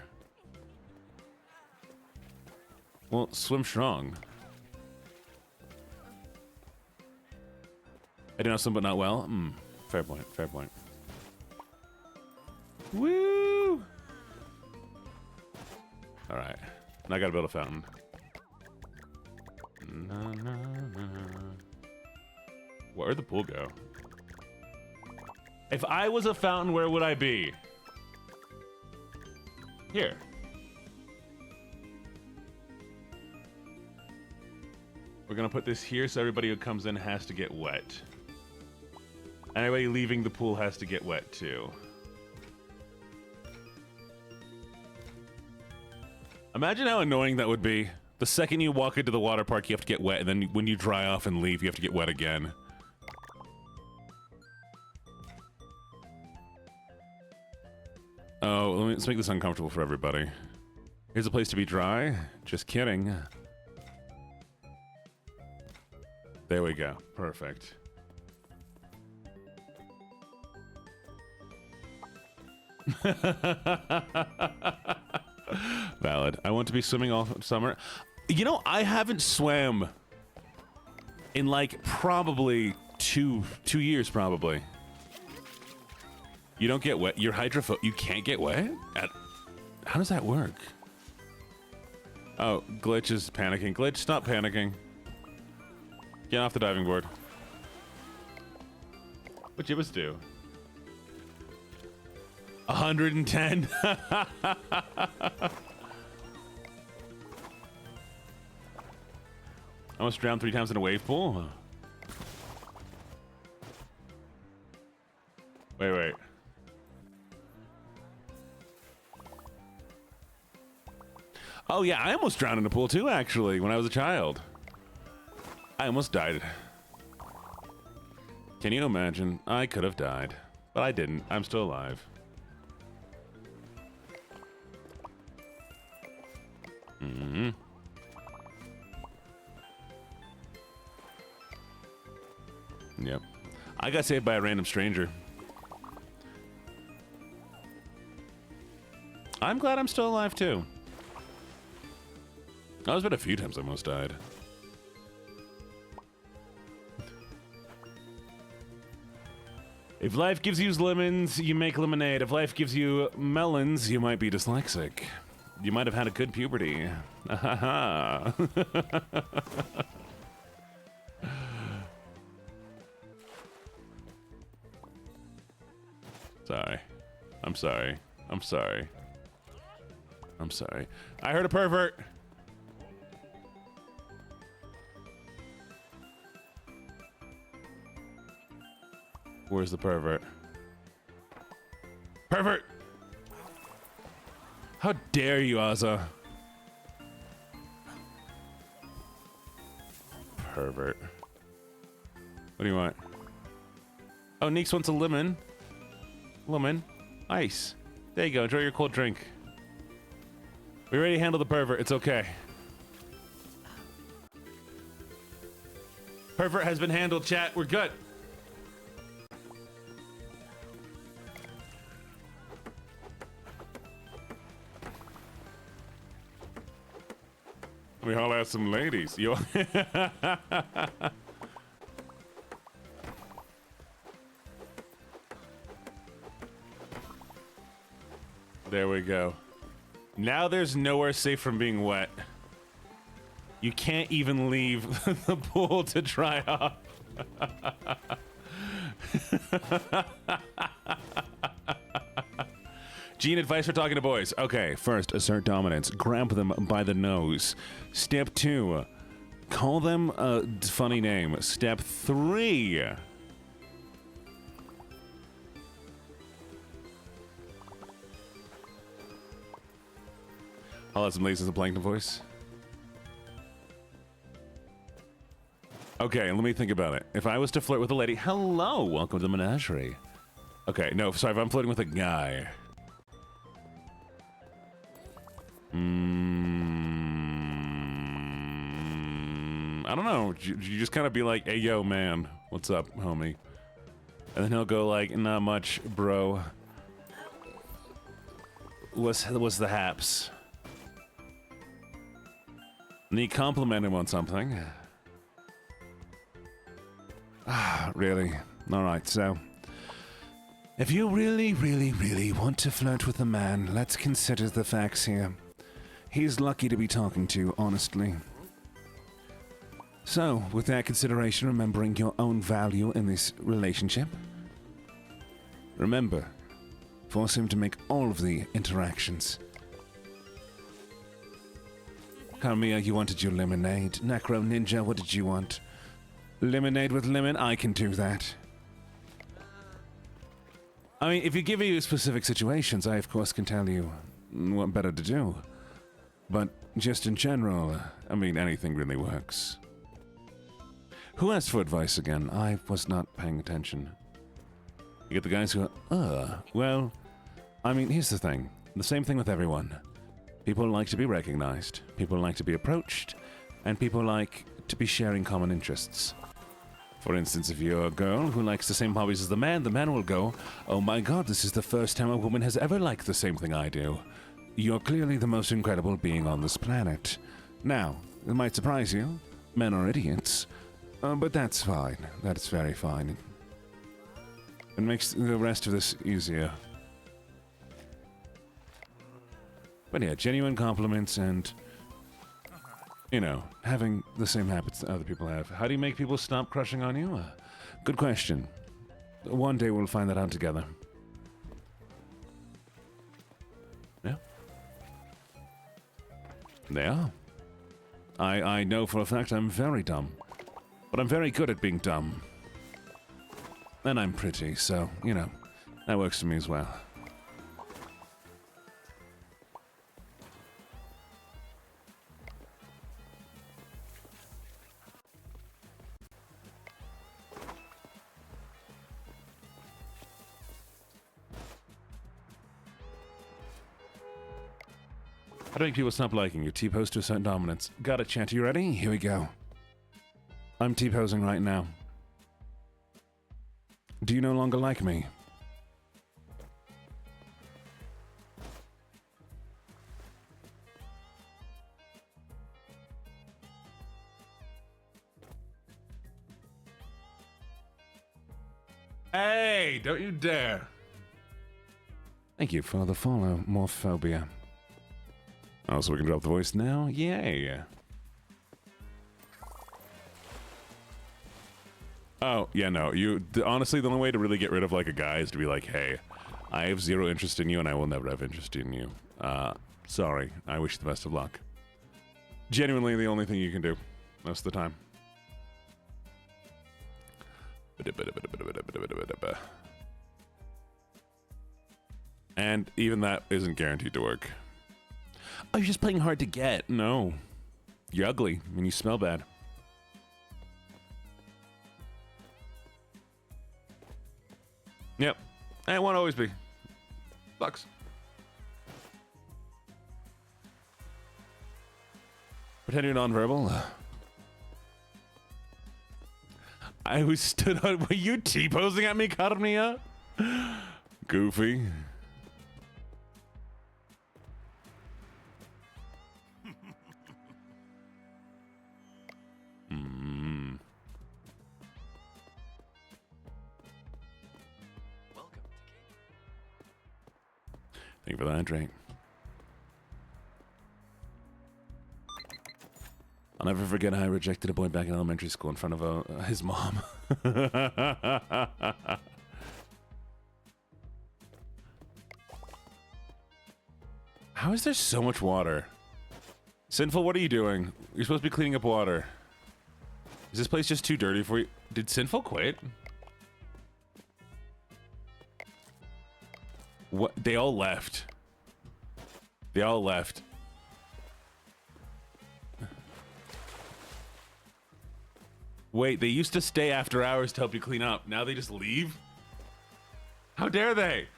S1: Well, swim strong. I do know swim, but not well. Fair point. Fair point. Woo! All right. Now I gotta build a fountain. Where'd the pool go? If I was a fountain, where would I be? Here. We're gonna put this here so everybody who comes in has to get wet. Anybody leaving the pool has to get wet too. Imagine how annoying that would be. The second you walk into the water park, you have to get wet, and then when you dry off and leave, you have to get wet again. Oh, let's make this uncomfortable for everybody. Here's a place to be dry. Just kidding. There we go. Perfect. Valid. I want to be swimming all summer. You know, I haven't swam in like probably two years probably. You don't get wet. You're hydrophobic. You can't get wet? How does that work? Oh, Glitch is panicking. Glitch, stop panicking. Get off the diving board. What'd Jibbas do? 110. I almost drowned 3 times in a wave pool. Wait. Oh yeah, I almost drowned in a pool too, actually, when I was a child. I almost died. Can you imagine? I could have died, but I didn't. I'm still alive. Yep. I got saved by a random stranger. I'm glad I'm still alive too. There's been a few times I almost died. If life gives you lemons, you make lemonade. If life gives you melons, you might be dyslexic. You might have had a good puberty. Sorry. I'm sorry. I'm sorry. I'm sorry. I heard a pervert. Where's the pervert? Pervert! How dare you, Ozza? Pervert. What do you want? Oh, Neeks wants a lemon. Lemon. Ice. There you go. Enjoy your cold drink. We already handled the pervert. It's okay. Pervert has been handled, chat. We're good. We all have some ladies. Yo. There we go. Now there's nowhere safe from being wet. You can't even leave the pool to dry off. Gene, advice for talking to boys. Okay, first, assert dominance. Grab them by the nose. Step 2, call them a funny name. Step 3, I'll have some ladies in the plankton voice. Okay, let me think about it. If I was to flirt with a lady, hello, welcome to the menagerie. Okay, no, sorry, if I'm flirting with a guy. I don't know. You just kind of be like, hey, yo, man, what's up, homie? And then he'll go like, not much, bro. What's the haps? And you compliment him on something. Ah, really? Alright, so... if you really, really, really want to flirt with a man, let's consider the facts here. He's lucky to be talking to, honestly. So, with that consideration, remembering your own value in this relationship, remember, force him to make all of the interactions. Carmia, you wanted your lemonade. Necro Ninja, what did you want? Lemonade with lemon? I can do that. I mean, if you give me specific situations, I of course can tell you what better to do. But just in general, I mean, anything really works. Who asked for advice again? I was not paying attention. You get the guys who are, well, I mean, here's the thing. The same thing with everyone. People like to be recognized, people like to be approached, and people like to be sharing common interests. For instance, if you're a girl who likes the same hobbies as the man will go, oh my god, this is the first time a woman has ever liked the same thing I do. You're clearly the most incredible being on this planet. Now, it might surprise you, men are idiots, but that's fine. That's very fine. It makes the rest of this easier. But yeah, genuine compliments and, you know, having the same habits that other people have. How do you make people stop crushing on you? Good question. One day we'll find that out together. Yeah. They are. I know for a fact I'm very dumb. But I'm very good at being dumb. And I'm pretty, so, you know, that works for me as well. How do you make people stop liking you? T-pose to assert dominance. Got it, chat. You ready? Here we go. I'm T-posing right now. Do you no longer like me? Hey, don't you dare. Thank you for the follow, Morphobia. Oh, so we can drop the voice now? Yay. Oh, yeah, no. Honestly, the only way to really get rid of, like, a guy is to be like, hey, I have zero interest in you and I will never have interest in you. Sorry. I wish you the best of luck. Genuinely the only thing you can do most of the time. And even that isn't guaranteed to work. Oh, you're just playing hard to get. No. You're ugly and you smell bad. Yep. And it won't always be. Sucks. Pretend you're nonverbal. I was stood on. Were you T-posing at me, Carmia? Goofy.
S2: Welcome to Cape.
S1: Thank you for that, Drake. I'll never forget how I rejected a boy back in elementary school in front of his mom. How is there so much water? Sinful, what are you doing? You're supposed to be cleaning up water. Is this place just too dirty for you? Did Sinful quit? What? They all left. They all left. Wait, they used to stay after hours to help you clean up. Now they just leave? How dare they?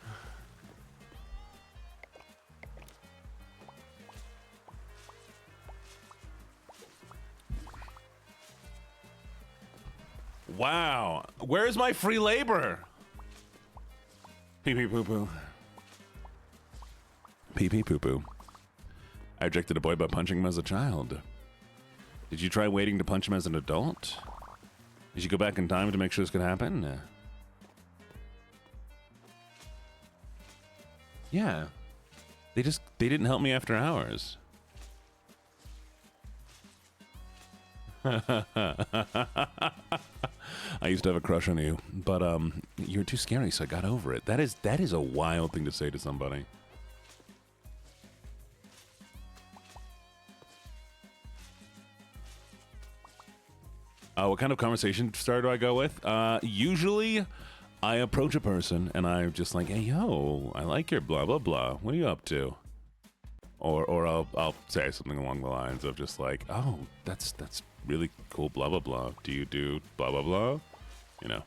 S1: Wow. Where's my free labor? Pee pee poo poo. Pee pee poo poo. I rejected a boy by punching him as a child. Did you try waiting to punch him as an adult? Did you go back in time to make sure this could happen? Yeah. They didn't help me after hours. I used to have a crush on you, but you were too scary, so I got over it. That is a wild thing to say to somebody. What kind of conversation starter do I go with? Usually, I approach a person and I'm just like, "Hey, yo, I like your blah blah blah. What are you up to?" Or I'll say something along the lines of just like, "Oh, that's really cool. Blah blah blah. Do you do blah blah blah?" You know.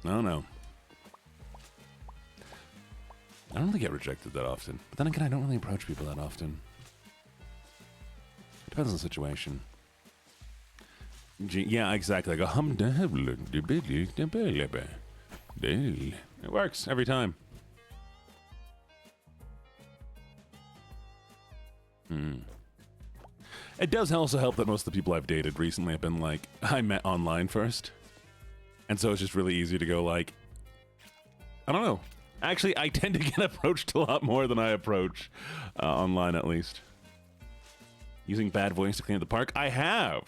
S1: I don't know. I don't really get rejected that often. But then again, I don't really approach people that often. Depends on the situation. Yeah, exactly. Like a it works every time. It does also help that most of the people I've dated recently have been like, I met online first. And so it's just really easy to go like, I don't know. Actually, I tend to get approached a lot more than I approach online, at least. Using bad voice to clean up the park? I have.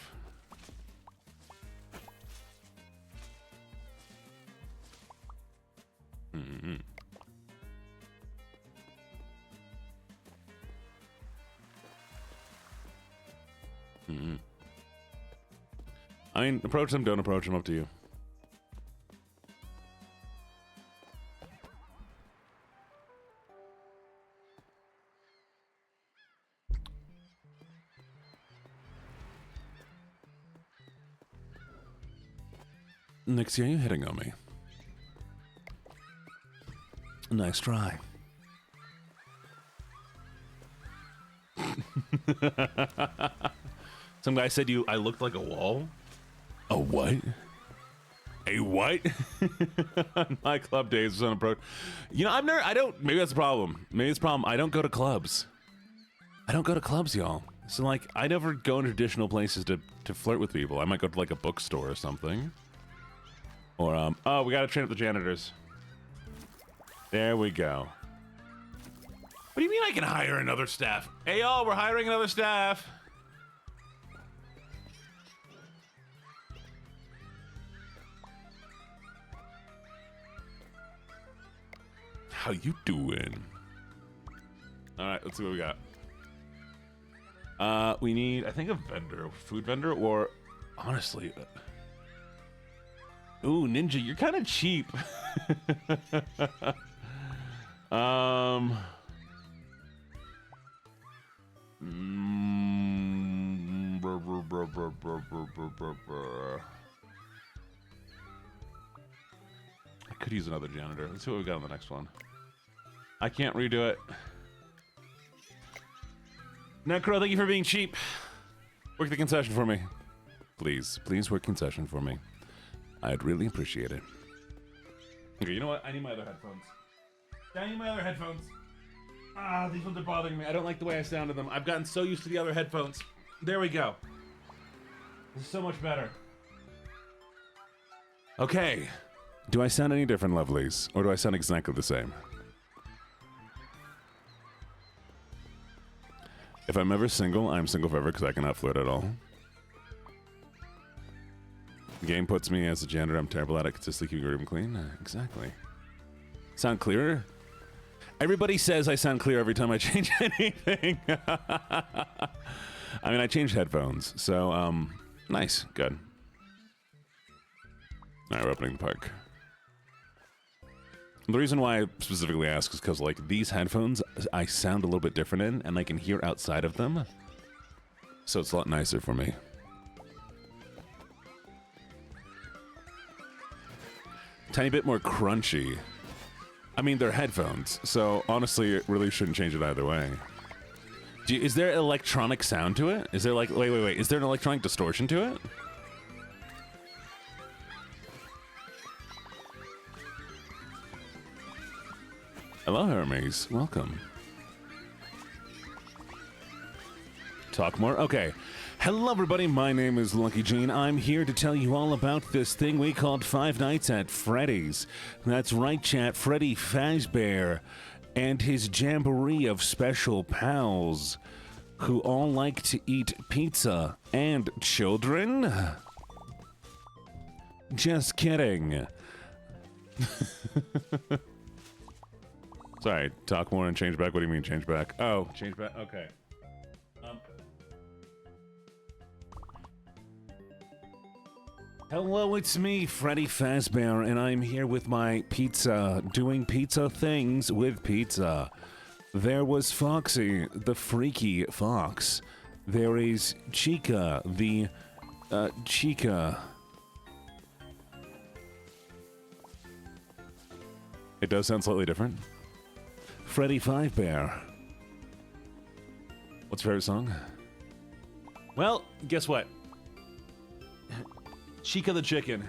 S1: I mean, approach them, don't approach them, up to you. Nixie, are you hitting on me? Nice try. Some guy said I looked like a wall. A what? A what? My club days was on approach. You know, maybe that's the problem. Maybe it's the problem. I don't go to clubs. I don't go to clubs, y'all. So, like, I never go into traditional places to flirt with people. I might go to, like, a bookstore or something. Or, oh, we gotta train up the janitors. There we go. What do you mean I can hire another staff? Hey, y'all, we're hiring another staff. How you doing? All right, let's see what we got. We need, I think, a vendor, food vendor, or honestly, ooh, Ninja, you're kind of cheap. I could use another janitor. Let's see what we got on the next one. I can't redo it. Necro, thank you for being cheap. Work the concession for me. Please, please work concession for me. I'd really appreciate it. Okay, you know what? I need my other headphones. I need my other headphones. Ah, these ones are bothering me. I don't like the way I sound in them. I've gotten so used to the other headphones. There we go. This is so much better. Okay. Do I sound any different, lovelies? Or do I sound exactly the same? If I'm ever single, I'm single forever because I cannot flirt at all. Game puts me as a janitor. I'm terrible at it. Consistently keeping your room clean. Exactly. Sound clearer? Everybody says I sound clear every time I change anything. I mean, I changed headphones. So, nice. Good. All right, we're opening the park. The reason why I specifically ask is because, like, these headphones, I sound a little bit different in, and I can hear outside of them. So it's a lot nicer for me. Tiny bit more crunchy. I mean, they're headphones, so honestly, it really shouldn't change it either way. Is there electronic sound to it? Is there, like, wait, is there an electronic distortion to it? Hello, Hermes. Welcome. Talk more? Okay. Hello, everybody. My name is LuckyJene. I'm here to tell you all about this thing we called Five Nights at Freddy's. That's right, chat. Freddy Fazbear and his jamboree of special pals who all like to eat pizza and children. Just kidding. Sorry, talk more and change back. What do you mean change back? Oh, change back. Okay. Hello, it's me, Freddy Fazbear, and I'm here with my pizza, doing pizza things with pizza. There was Foxy, the freaky fox. There is Chica, the, Chica. It does sound slightly different. Freddy Fazbear. What's your favorite song? Well, guess what? Chica the chicken.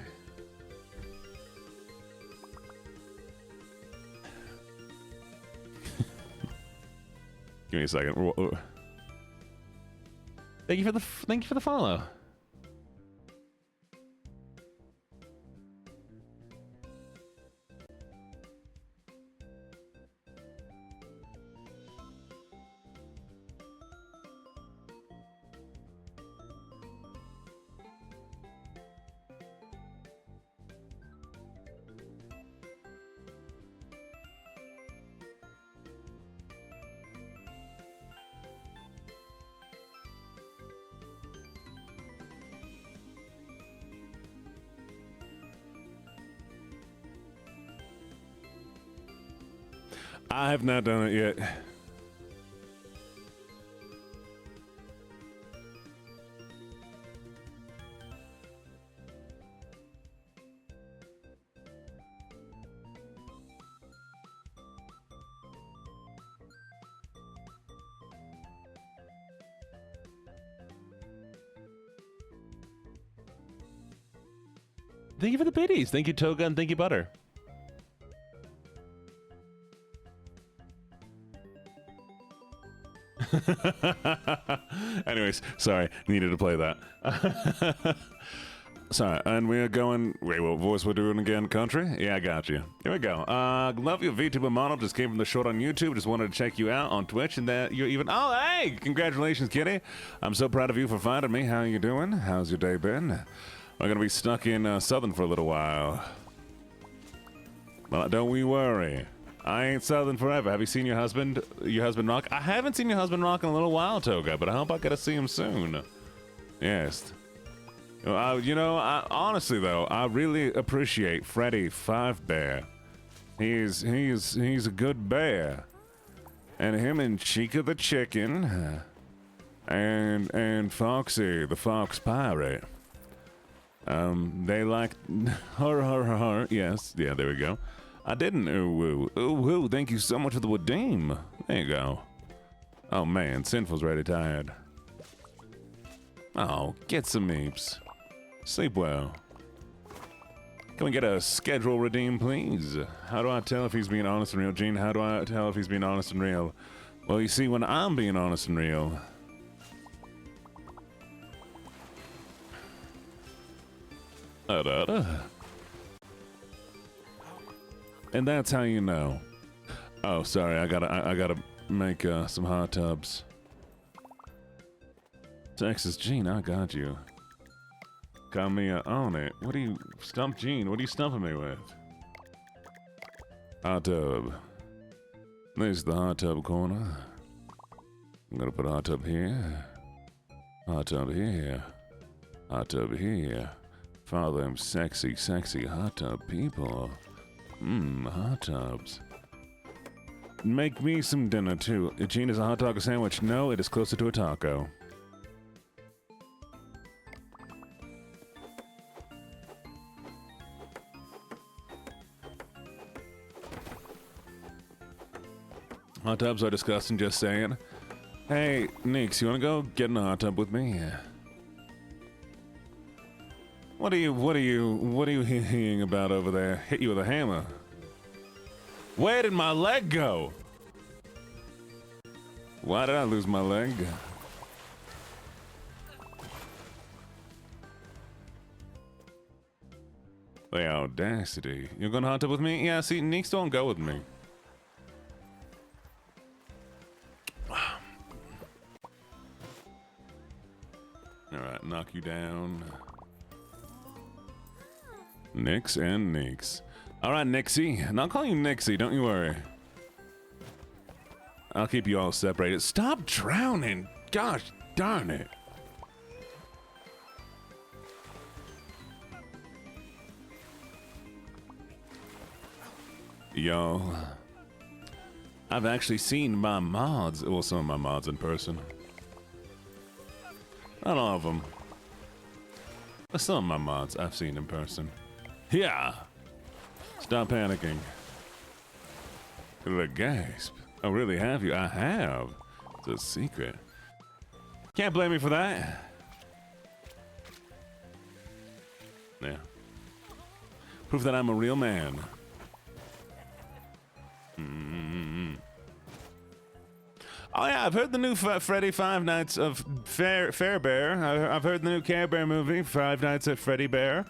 S1: Give me a second. Thank you for the follow. I have not done it yet. Thank you for the biddies. Thank you, Toga, and thank you, Butter. Anyways, sorry, needed to play that. Sorry, and we're going. Wait, what voice we're doing again? Country? Yeah, I got you. Here we go. Love your VTuber model. Just came from the short on YouTube. Just wanted to check you out on Twitch, and that you're even. Oh, hey! Congratulations, Kitty. I'm so proud of you for finding me. How you doing? How's your day been? We're gonna be stuck in Southern for a little while. Well, don't we worry. I ain't Southern forever. Have you seen your husband rock? I haven't seen your husband rock in a little while, Toga, but I hope I get to see him soon. Yes. Honestly though, I really appreciate Freddy Five Bear. He's a good bear, and him and Chica the chicken, and Foxy the fox pirate. They like her. Yes, yeah, there we go. I didn't ooh woo. Thank you so much for the redeem. There you go. Oh man, Sinful's really tired. Oh, get some meeps. Sleep well. Can we get a schedule redeem, please? How do I tell if he's being honest and real, Gene? How do I tell if he's being honest and real? Well, you see, when I'm being honest and real, and that's how you know. Oh, sorry, I gotta make some hot tubs. Texas Gene, I got you. Got me on it. What do you stump, Gene? What are you stumping me with? Hot tub. This is the hot tub corner. I'm gonna put a hot tub here. Hot tub here. Hot tub here. Follow them sexy, sexy hot tub people. Hot tubs. Make me some dinner too. Gene, is a hot dog a sandwich? No, it is closer to a taco. Hot tubs are disgusting, just saying. Hey, Nix, you wanna go get in a hot tub with me? What are you hearing about over there? Hit you with a hammer. Where did my leg go? Why did I lose my leg? The audacity. You're gonna hot tub with me? Yeah, see, Nix don't go with me. Alright, knock you down. Nix and Nix. Alright, Nixie. And I'll call you Nixie, don't you worry. I'll keep you all separated. Stop drowning! Gosh darn it. Y'all, I've actually seen my mods, well, some of my mods in person. Not all of them. But some of my mods I've seen in person. Yeah! Stop panicking. Look, gasp. Oh, really, have you? I have. It's a secret. Can't blame me for that. Yeah. Proof that I'm a real man. Oh yeah, I've heard the new Freddy Five Nights of Fair Bear. I've heard the new Care Bear movie, Five Nights at Freddy Bear,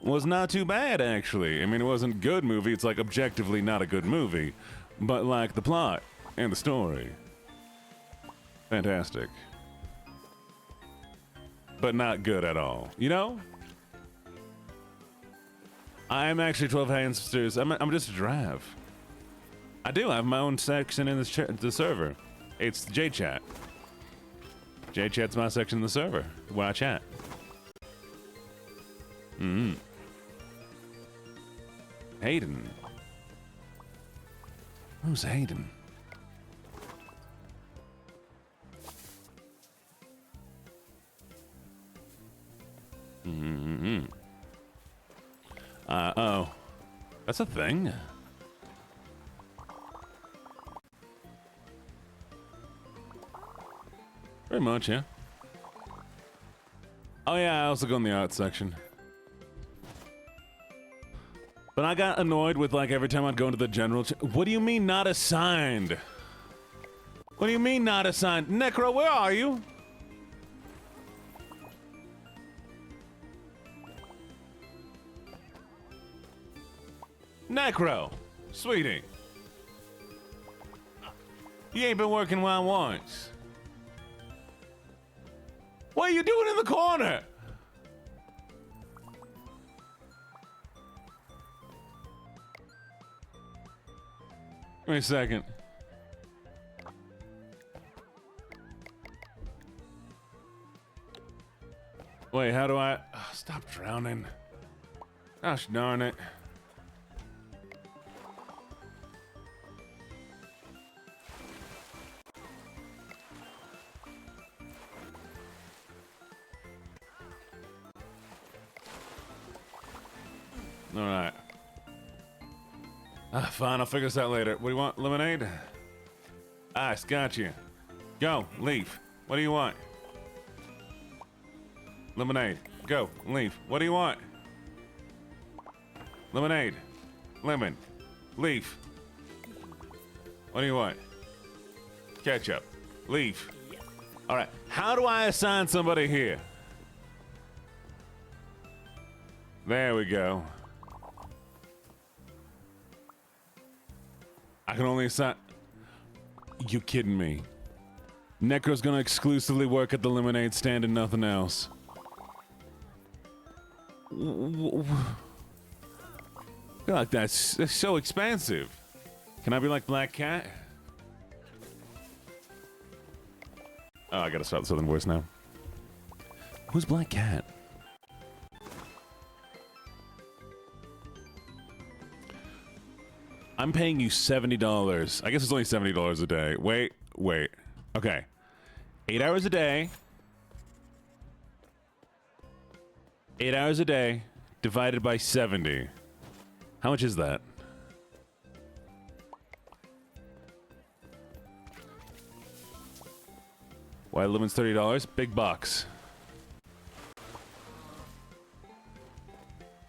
S1: was not too bad actually. I mean, it wasn't a good movie. It's like objectively not a good movie, but like the plot and the story, fantastic, but not good at all. You know, I'm actually 12 hamsters. I'm just a giraffe. I do. I have my own section in the server. It's JChat. JChat's my section in the server where I chat. Hayden. Who's Hayden? Oh. That's a thing? Pretty much, yeah. Oh yeah, I also go in the art section. But I got annoyed with, like, every time I'd go into the general what do you mean not assigned? What do you mean not assigned? Necro, where are you? Necro, sweetie. You ain't been working while once. What are you doing in the corner? Give me a second. Wait, how do I... Oh, stop drowning. Gosh darn it. Alright. Fine, I'll figure this out later. What do you want? Lemonade? Ice, got you. Go, leave. What do you want? Lemonade. Go, leave. What do you want? Lemonade. Lemon. Leaf. What do you want? Ketchup. Leaf. Alright, how do I assign somebody here? There we go. I can only assign... You kidding me? Necro's gonna exclusively work at the lemonade stand and nothing else. I feel like that's so expansive. Can I be like Black Cat? Oh, I gotta start the Southern voice now. Who's Black Cat? I'm paying you $70. I guess it's only $70 a day. Wait. Okay. 8 hours a day. 8 hours a day divided by 70. How much is that? Why lemon's $30? Big bucks.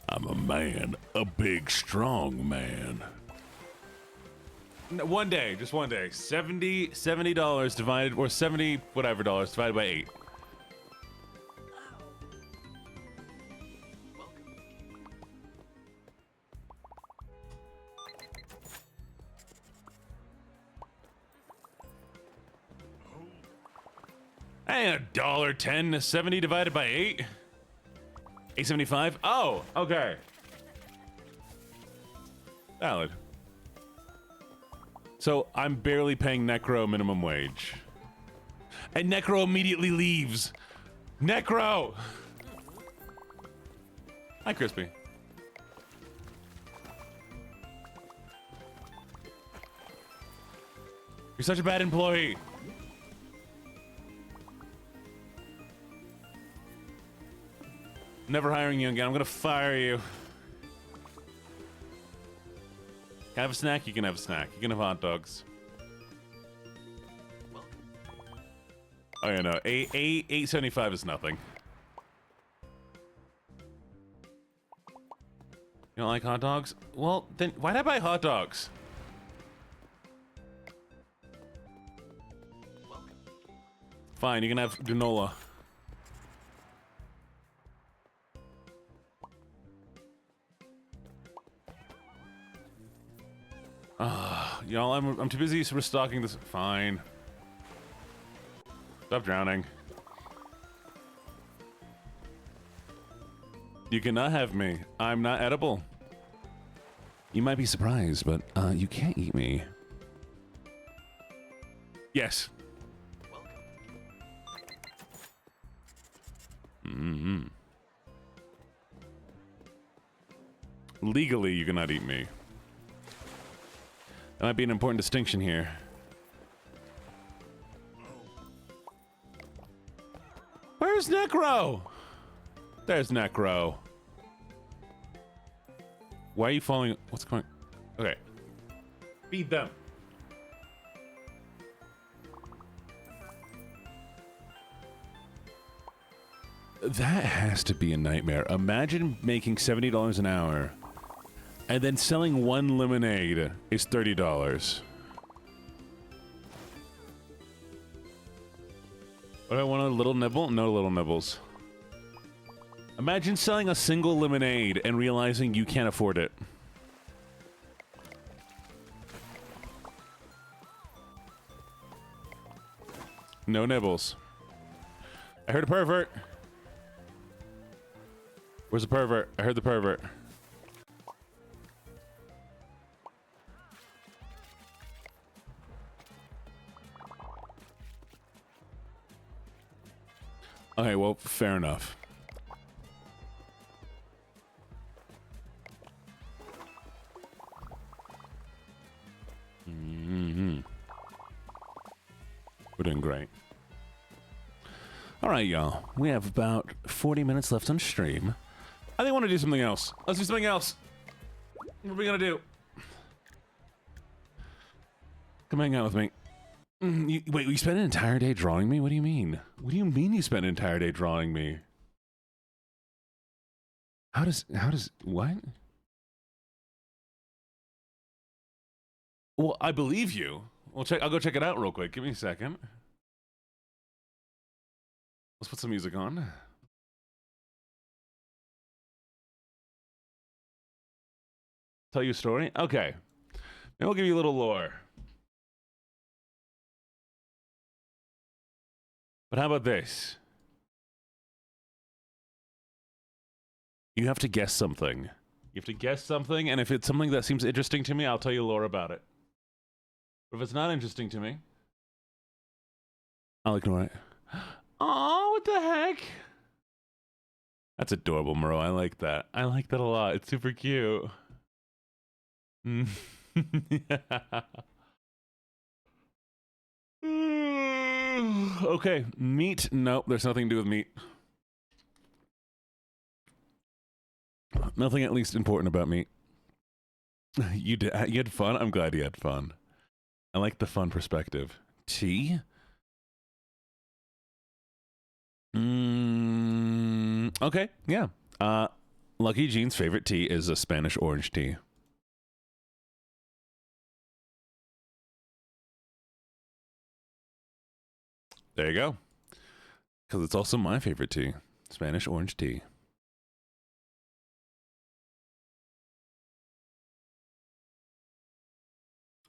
S1: I'm a man. A big, strong man. No, one day, just one day. $70 divided, or 70 whatever dollars divided by 8. Ain't $1.10 to 70 divided by 8. 875. Oh, okay. Valid. So I'm barely paying Necro minimum wage. And Necro immediately leaves. Necro! Hi, Crispy. You're such a bad employee. Never hiring you again. I'm gonna fire you. Can I have a snack? You can have a snack. You can have hot dogs. Oh yeah, no. 875 is nothing. You don't like hot dogs? Well, then why'd I buy hot dogs? Fine, you can have granola. Y'all, I'm too busy restocking this. Fine. Stop drowning. You cannot have me. I'm not edible. You might be surprised, but you can't eat me. Yes. Mm-hmm. Legally, you cannot eat me. That might be an important distinction here. Where's Necro? There's Necro. Why are you falling? What's going on? Okay. Feed them. That has to be a nightmare. Imagine making $70 an hour and then selling one lemonade is $30. What, I want a little nibble? No little nibbles. Imagine selling a single lemonade and realizing you can't afford it. No nibbles. I heard a pervert. Where's the pervert? I heard the pervert. Okay, well, fair enough. We're doing great. All right, y'all. We have about 40 minutes left on stream. I think I want to do something else. Let's do something else. What are we gonna do? Come hang out with me. Wait, you spent an entire day drawing me? What do you mean? What do you mean you spent an entire day drawing me? How does, what? Well, I believe you. I'll go check it out real quick. Give me a second. Let's put some music on. Tell you a story? Okay. Maybe I'll give you a little lore. But how about this? You have to guess something. You have to guess something, and if it's something that seems interesting to me, I'll tell you lore about it. But if it's not interesting to me, I'll ignore it. Oh, what the heck? That's adorable, Moreau. I like that. I like that a lot. It's super cute. Okay, meat. Nope, there's nothing to do with meat. Nothing at least important about meat. You had fun? I'm glad you had fun. I like the fun perspective. Tea? Okay, yeah. LuckyJene's favorite tea is a Spanish orange tea. There you go. Because it's also my favorite tea. Spanish orange tea.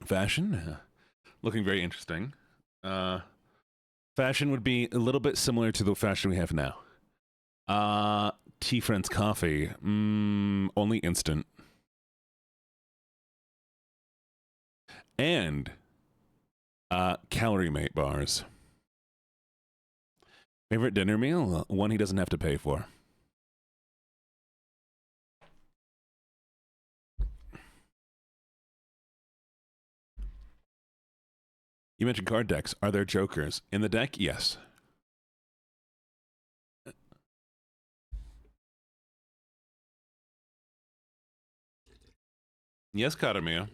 S1: Fashion? Looking very interesting. Fashion would be a little bit similar to the fashion we have now. Tea Friends coffee. Only instant. And Calorie Mate bars. Favorite dinner meal? One he doesn't have to pay for. You mentioned card decks. Are there jokers? In the deck? Yes. Yes, Katamia.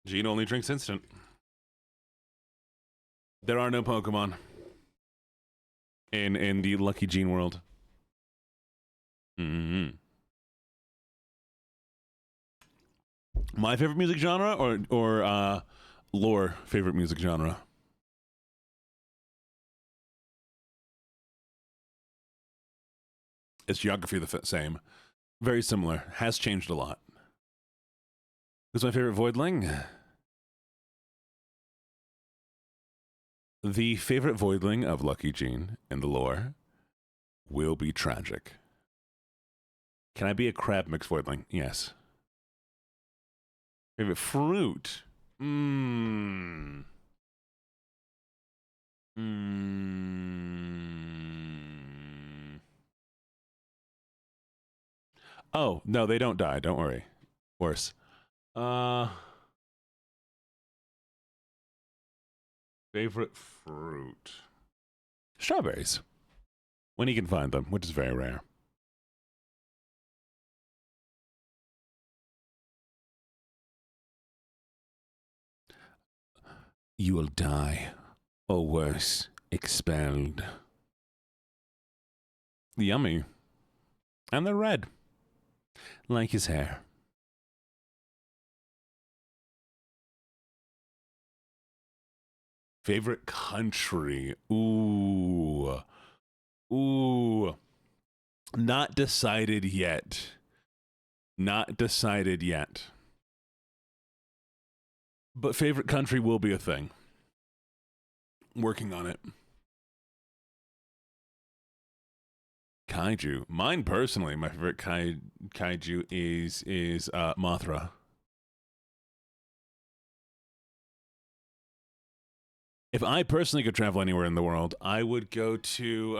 S1: Gene only drinks instant. There are no Pokemon in the LuckyJene world. My favorite music genre or lore favorite music genre? It's geography the same. Very similar. Has changed a lot. Who's my favorite Voidling? The favorite Voidling of LuckyJene in the lore will be Tragic. Can I be a crab mix Voidling? Yes. Favorite fruit? Oh, no, they don't die. Don't worry. Worse. Favorite fruit? Strawberries. When you can find them, which is very rare. You will die, or worse, expelled. Yummy. And they're red. Like his hair. Favorite country? Ooh. Not decided yet. Not decided yet. But favorite country will be a thing. Working on it. Kaiju. Mine personally, my favorite kaiju is Mothra. If I personally could travel anywhere in the world, I would go to.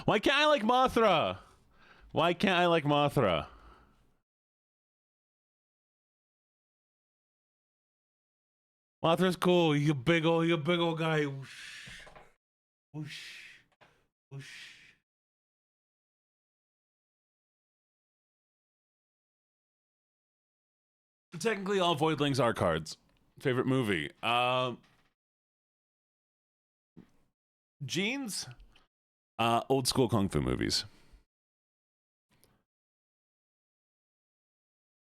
S1: Why can't I like Mothra? Why can't I like Mothra? Mothra's cool. You big old guy. Whoosh, whoosh, whoosh. Technically, all voidlings are cards. Favorite movie? Jeans? Old school kung fu movies.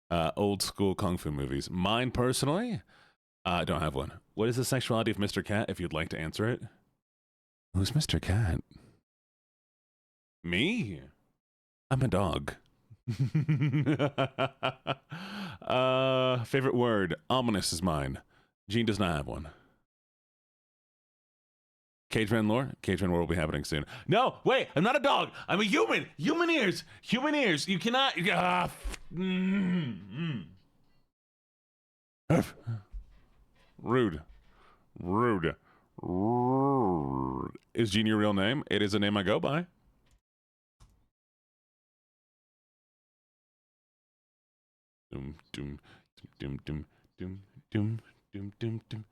S1: Old school kung fu movies. Mine personally? I don't have one. What is the sexuality of Mr. Cat, if you'd like to answer it? Who's Mr. Cat? Me? I'm a dog. Favorite word? Ominous is mine. Gene does not have one. Cageman lore? Cageman lore will be happening soon. No, wait, I'm not a dog. I'm a human. Human ears. Human ears. You cannot. Rude. Rude. Rude. Is Gene your real name? It is a name I go by. Doom, doom, doom, doom, doom, doom, doom, doom, doom.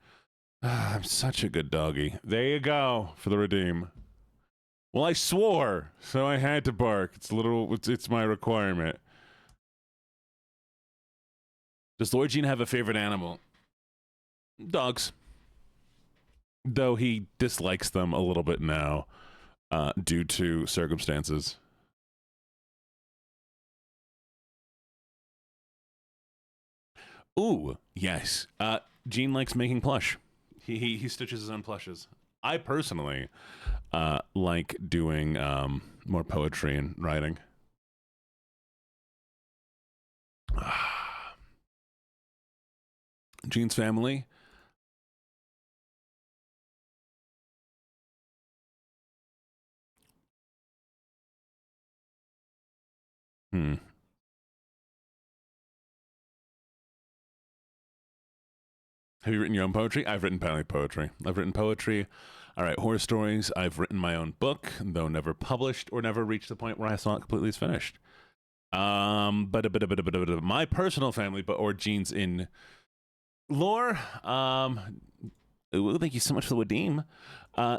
S1: Ah, I'm such a good doggy. There you go for the redeem. Well, I swore, so I had to bark. It's my requirement. Does Lord Gene have a favorite animal? Dogs. Though he dislikes them a little bit now, due to circumstances. Ooh, yes. Gene likes making plush. He stitches his own plushes. I personally like doing more poetry and writing. Gene's family. Have you written your own poetry? I've written poetry. I've written poetry. All right, horror stories. I've written my own book, though never published or never reached the point where I saw it completely as finished. But my personal family, or Gene's in lore. Thank you so much for the redeem.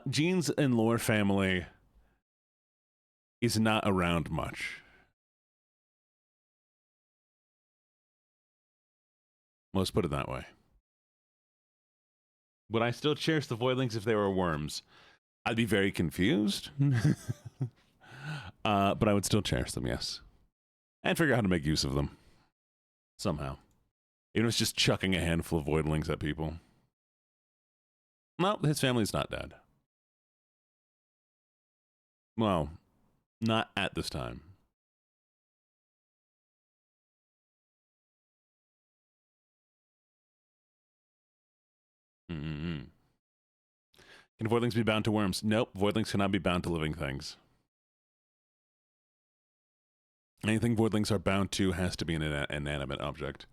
S1: Gene's in lore family is not around much. Let's put it that way. Would I still cherish the voidlings if they were worms? I'd be very confused. But I would still cherish them, yes. And figure out how to make use of them. Somehow. Even if it's just chucking a handful of voidlings at people. No, his family's not dead. Well, not at this time. Mm-hmm. Can voidlings be bound to worms? Nope, voidlings cannot be bound to living things. Anything voidlings are bound to has to be an inanimate object.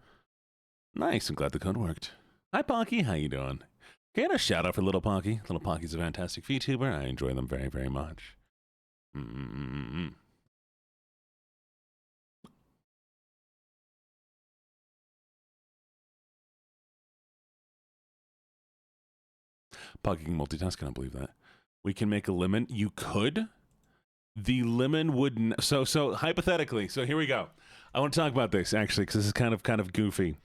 S1: Nice, I'm glad the code worked. Hi, Pocky, how you doing? Can I get a shout out for Little Pocky? Little Pocky's a fantastic VTuber. I enjoy them very, very much. Pocky can multitask, I cannot believe that. We can make a lemon. You could? The lemon wouldn't. So hypothetically, so here we go. I want to talk about this actually because this is kind of goofy.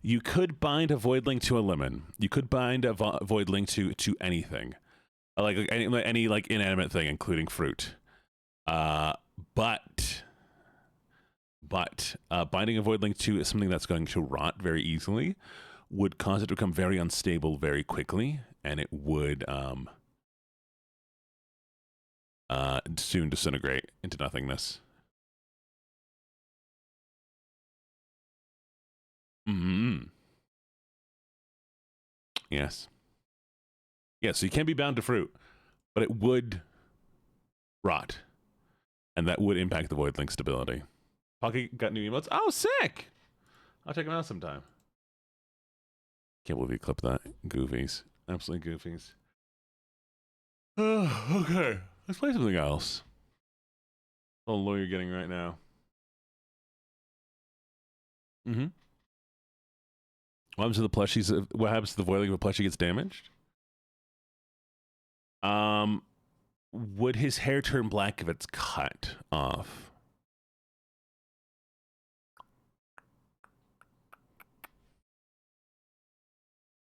S1: You could bind a voidling to a lemon. You could bind a voidling to anything, like any like inanimate thing, including fruit. But binding a voidling to something that's going to rot very easily would cause it to become very unstable very quickly, and it would soon disintegrate into nothingness. Yes. Yes, so you can't be bound to fruit, but it would rot, and that would impact the voidling stability. Pocky got new emotes. Oh, sick! I'll check them out sometime. Can't believe you clipped that. Goofies. Absolute goofies. Okay. Let's play something else. Oh, lawyer you're getting right now. Mm-hmm. What happens to the plushies? What happens to the voidling if a plushie gets damaged? Would his hair turn black if it's cut off?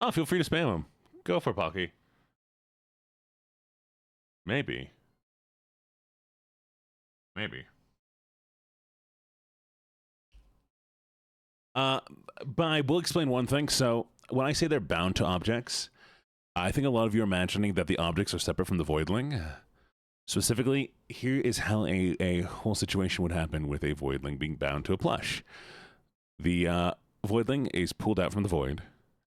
S1: Oh, feel free to spam him. Go for it, Pocky. Maybe. Maybe. But I will explain one thing. So when I say they're bound to objects, I think a lot of you are imagining that the objects are separate from the voidling. Specifically, here is how a whole situation would happen with a voidling being bound to a plush. The voidling is pulled out from the void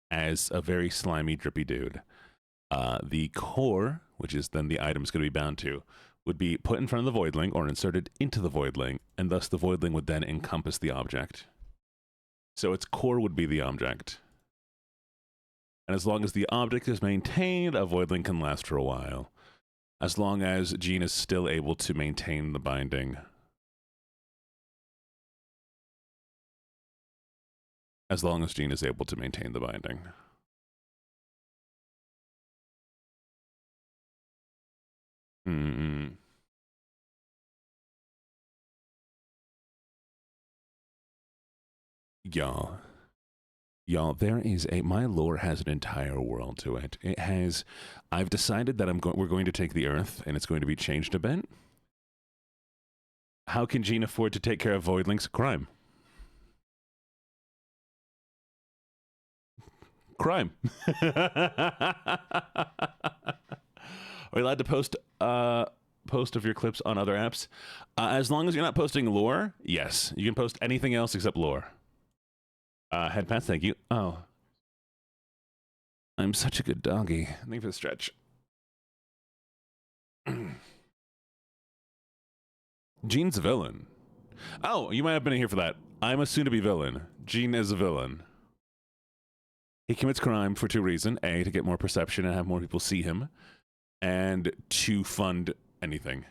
S1: as a very slimy, drippy dude. The core, which is then the item is going to be bound to, would be put in front of the voidling or inserted into the voidling, and thus the voidling would then encompass the object. So its core would be the object. And as long as the object is maintained, a voidling can last for a while. As long as Gene is still able to maintain the binding. As long as Gene is able to maintain the binding. Y'all, there is my lore has an entire world to it. It has, I've decided that we're going to take the Earth and it's going to be changed a bit. How can Gene afford to take care of voidlings? Crime. Crime. Are you allowed to post of your clips on other apps? As long as you're not posting lore, yes. You can post anything else except lore. Head pats, thank you. Oh. I'm such a good doggy. Thank you for the stretch. Gene's a villain. Oh, you might have been here for that. I'm a soon-to-be villain. Gene is a villain. He commits crime for two reasons. A, to get more perception and have more people see him. And to fund anything.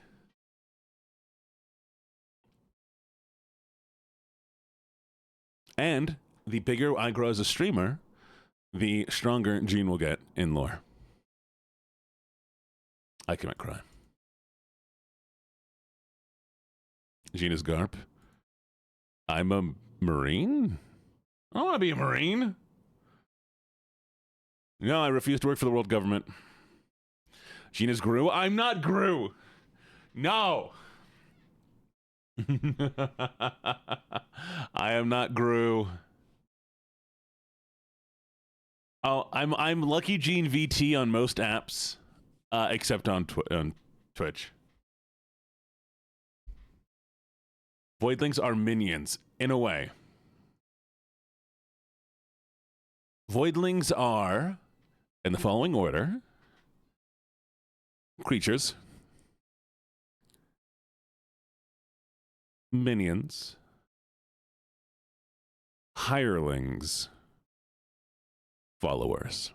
S1: And the bigger I grow as a streamer, the stronger Gene will get in lore. I commit crime. Gene is Garp. I'm a Marine? I don't want to be a Marine. No, I refuse to work for the world government. Gene is Gru. I'm not Gru. No. I am not Gru. Oh, I'm LuckyJene VT on most apps, except on Twitch. Voidlings are minions, in a way. Voidlings are, in the following order, creatures, minions, hirelings, followers.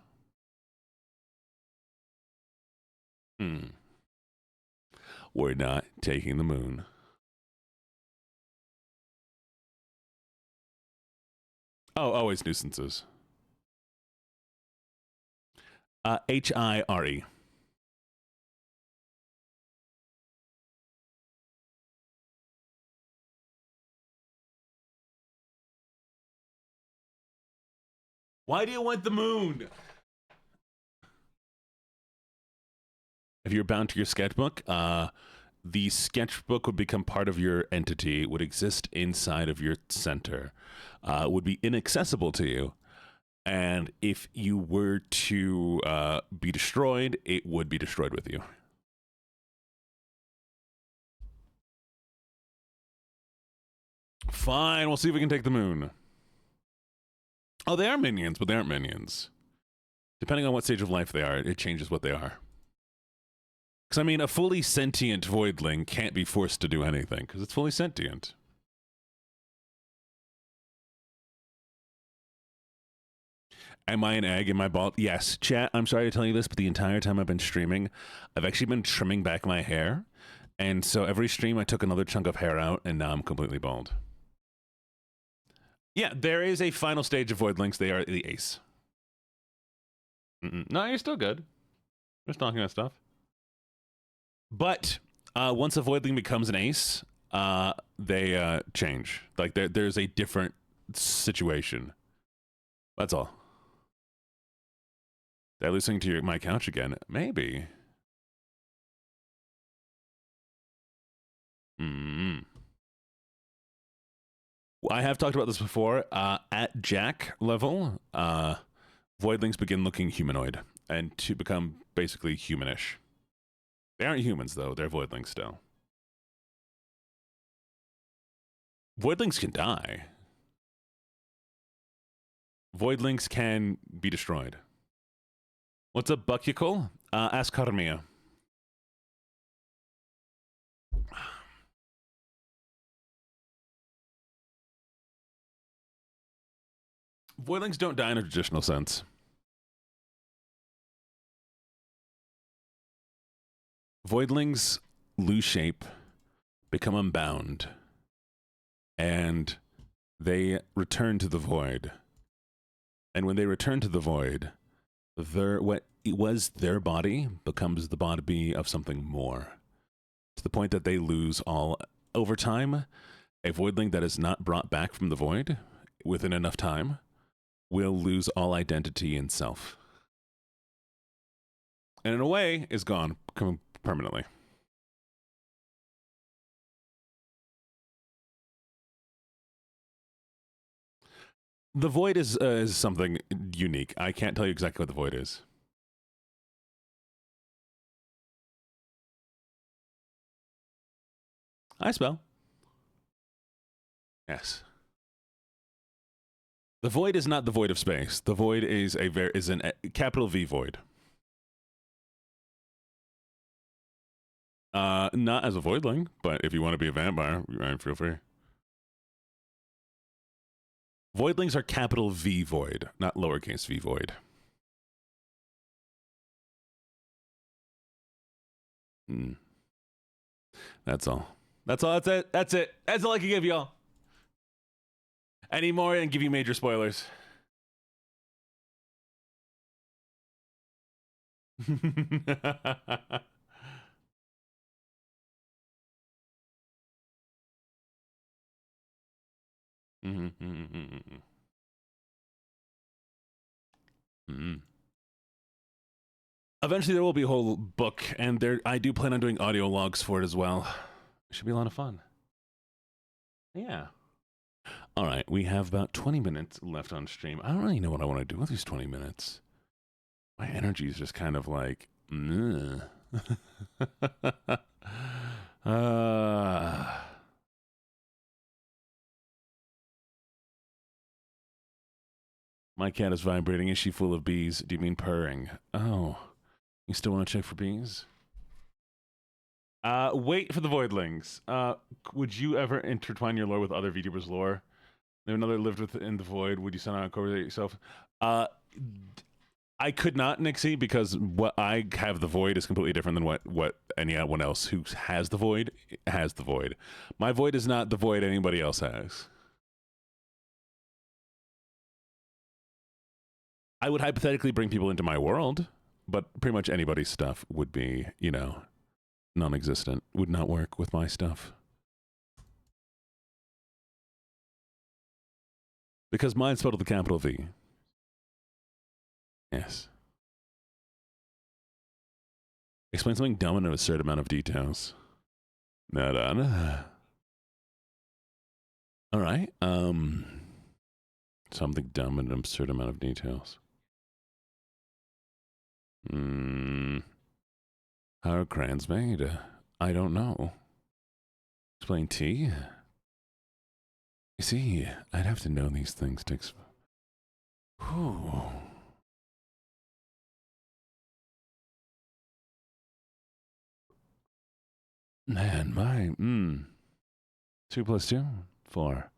S1: We're not taking the moon. Oh, always nuisances. Hire. Why do you want the moon? If you're bound to your sketchbook, the sketchbook would become part of your entity, would exist inside of your center, would be inaccessible to you. And if you were to be destroyed, it would be destroyed with you. Fine, we'll see if we can take the moon. Oh, they are minions, but they aren't minions. Depending on what stage of life they are, it changes what they are. Because, I mean, a fully sentient voidling can't be forced to do anything, because it's fully sentient. Am I an egg? Am I bald? Yes. Chat, I'm sorry to tell you this, but the entire time I've been streaming, I've actually been trimming back my hair. And so every stream I took another chunk of hair out, and now I'm completely bald. Yeah, there is a final stage of Voidlinks. They are the ace. No, you're still good. Just talking about stuff. But once a Voidling becomes an ace, they change. Like there's a different situation. That's all. Did I listening to my couch again? Maybe. I have talked about this before. At Jack level, Voidlings begin looking humanoid and to become basically humanish. They aren't humans, though. They're Voidlings still. Voidlings can die. Voidlings can be destroyed. What's up, Bucycle? Ask Carmia. Voidlings don't die in a traditional sense. Voidlings lose shape, become unbound, and they return to the void. And when they return to the void, what was their body becomes the body of something more. To the point that they lose all. Over time, a voidling that is not brought back from the void within enough time will lose all identity in self. And in a way, is gone permanently. The void is something unique. I can't tell you exactly what the void is. I spell. Yes. The void is not the void of space. The void is a capital V void. Not as a voidling, but if you want to be a vampire, feel free. Voidlings are capital V void, not lowercase v void. That's all. That's all. That's it. That's it. That's all I can give y'all. Any more and give you major spoilers. Eventually, there will be a whole book, and I do plan on doing audio logs for it as well. It should be a lot of fun. Yeah. All right, we have about 20 minutes left on stream. I don't really know what I want to do with these 20 minutes. My energy is just kind of like, My cat is vibrating. Is she full of bees? Do you mean purring? Oh. You still want to check for bees? Wait for the voidlings. Would you ever intertwine your lore with other VTubers' lore? If another lived within the void, would you somehow incorporate yourself? I could not, Nixie, because what I have the void is completely different than what anyone else who has the void has the void. My void is not the void anybody else has. I would hypothetically bring people into my world, but pretty much anybody's stuff would be, non-existent. Would not work with my stuff. Because mine's spelled with a capital V. Yes. Explain something dumb in an absurd amount of details. All right. Something dumb in an absurd amount of details. How are crayons made? I don't know. Explain tea? You see, I'd have to know these things to Whew. Man, 2 plus 2? 4.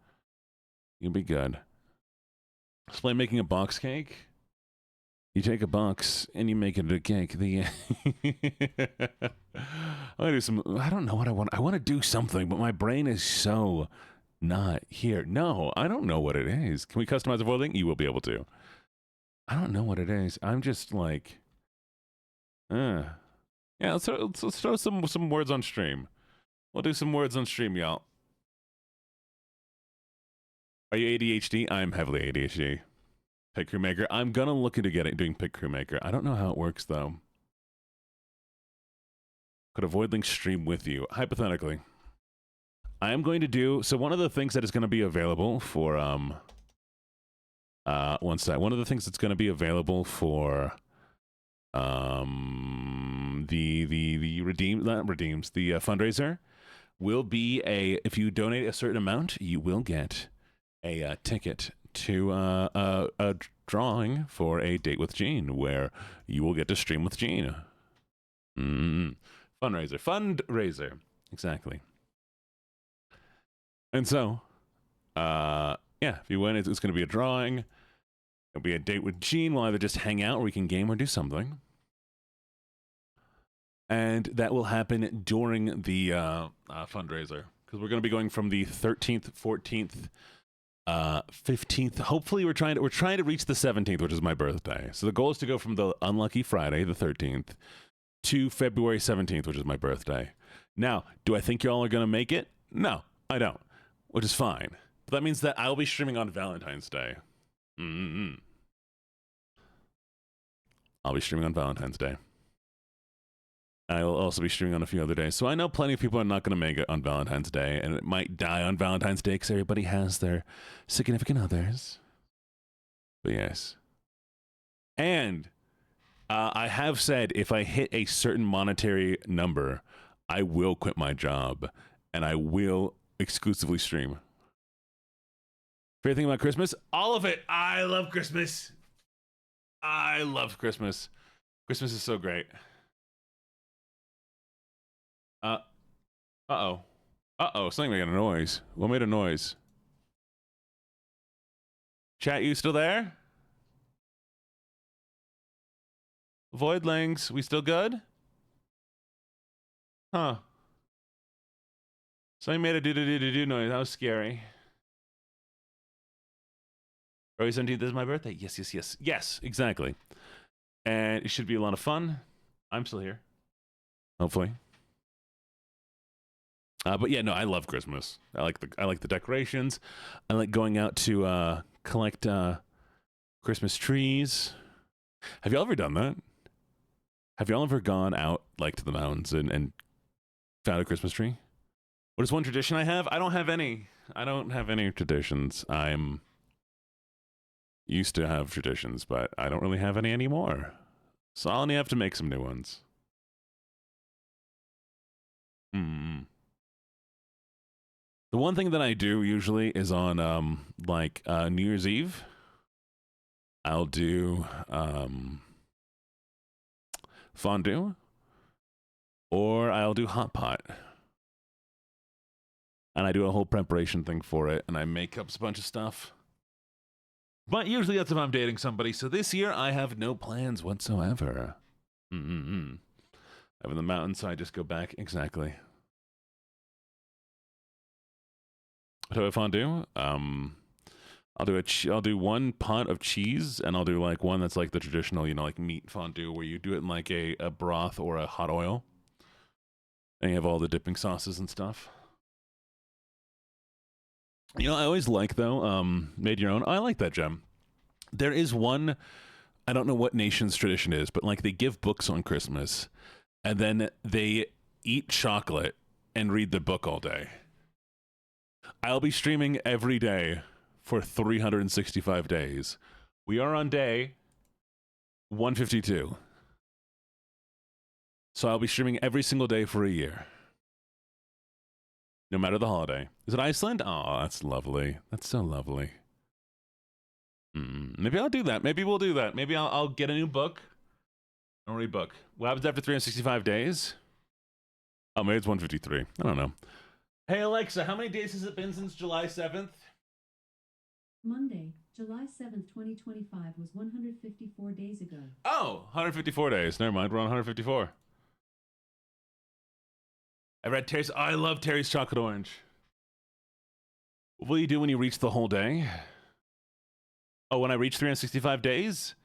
S1: You'll be good. Explain making a box cake? You take a box and you make it a cake. I want to do some. I don't know what I want. I want to do something, but my brain is so not here. No, I don't know what it is. Can we customize a void link? You will be able to. I don't know what it is. I'm just like, yeah. Let's throw some words on stream. We'll do some words on stream, y'all. Are you ADHD? I'm heavily ADHD. Pick Crewmaker. I'm gonna look into doing Pick Crewmaker. I don't know how it works though. Could a void link stream with you? Hypothetically. I am going to do so one of the things that is going to be available for one sec. One of the things that's going to be available for the fundraiser will be if you donate a certain amount, you will get a ticket to a drawing for a date with Gene, where you will get to stream with Gene. Fundraiser, exactly. And so, if you win, it's going to be a drawing. It'll be a date with Gene. We'll either just hang out, or we can game, or do something. And that will happen during the fundraiser, because we're going to be going from the 13th, 14th, 15th. Hopefully, we're trying to reach the 17th, which is my birthday. So the goal is to go from the unlucky Friday, the 13th, to February 17th, which is my birthday. Now, do I think y'all are going to make it? No, I don't, which is fine. But that means that I'll be streaming on Valentine's Day. I'll be streaming on Valentine's Day. I will also be streaming on a few other days. So I know plenty of people are not going to make it on Valentine's Day, and it might die on Valentine's Day because everybody has their significant others. But yes. And I have said if I hit a certain monetary number, I will quit my job, and I will exclusively stream. Favorite thing about Christmas? All of it. I love Christmas. I love Christmas. Christmas is so great. Uh-oh. Something made a noise. What made a noise? Chat, you still there? Voidlings, we still good? Huh. Something made a do-do-do-do-do noise. That was scary. February 17th is my birthday. Yes, exactly. And it should be a lot of fun. I'm still here. Hopefully. But yeah, no, I love Christmas. I like the decorations. I like going out to collect Christmas trees. Have y'all ever done that? Have y'all ever gone out like to the mountains and found a Christmas tree? What is one tradition I have? I don't have any. I don't have any traditions. I'm used to have traditions, but I don't really have any anymore. So I'll only have to make some new ones. The one thing that I do usually is on New Year's Eve. I'll do fondue, or I'll do hot pot. And I do a whole preparation thing for it, and I make up a bunch of stuff. But usually that's if I'm dating somebody. So this year I have no plans whatsoever. I'm in the mountains, so I just go back. Exactly. What do I fondue? I'll do one pot of cheese, and I'll do like one that's like the traditional, like meat fondue, where you do it in like a broth or a hot oil, and you have all the dipping sauces and stuff. I always like though, made your own. I like that, Gem. There is one, I don't know what nation's tradition is, but like they give books on Christmas, and then they eat chocolate and read the book all day. I'll be streaming every day for 365 days. We are on day 152. So I'll be streaming every single day for a year. No matter the holiday. Is it Iceland? Oh, that's lovely. That's so lovely. Maybe I'll do that. Maybe we'll do that. Maybe I'll get a new book. Don't read book. What happens after 365 days? Oh, maybe it's 153. I don't know. Hey, Alexa, how many days has it been since July 7th?
S3: Monday, July 7th, 2025 was 154 days ago.
S1: Oh, 154 days. Never mind. We're on 154. I read Terry's. I love Terry's chocolate orange. What will you do when you reach the whole day? Oh, when I reach 365 days?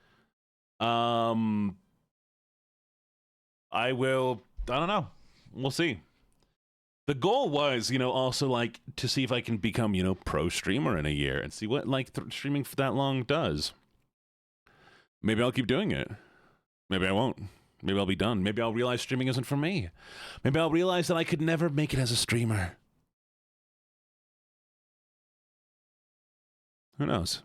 S1: I will. I don't know. We'll see. The goal was, also like to see if I can become, pro streamer in a year and see what like streaming for that long does. Maybe I'll keep doing it. Maybe I won't. Maybe I'll be done. Maybe I'll realize streaming isn't for me. Maybe I'll realize that I could never make it as a streamer. Who knows?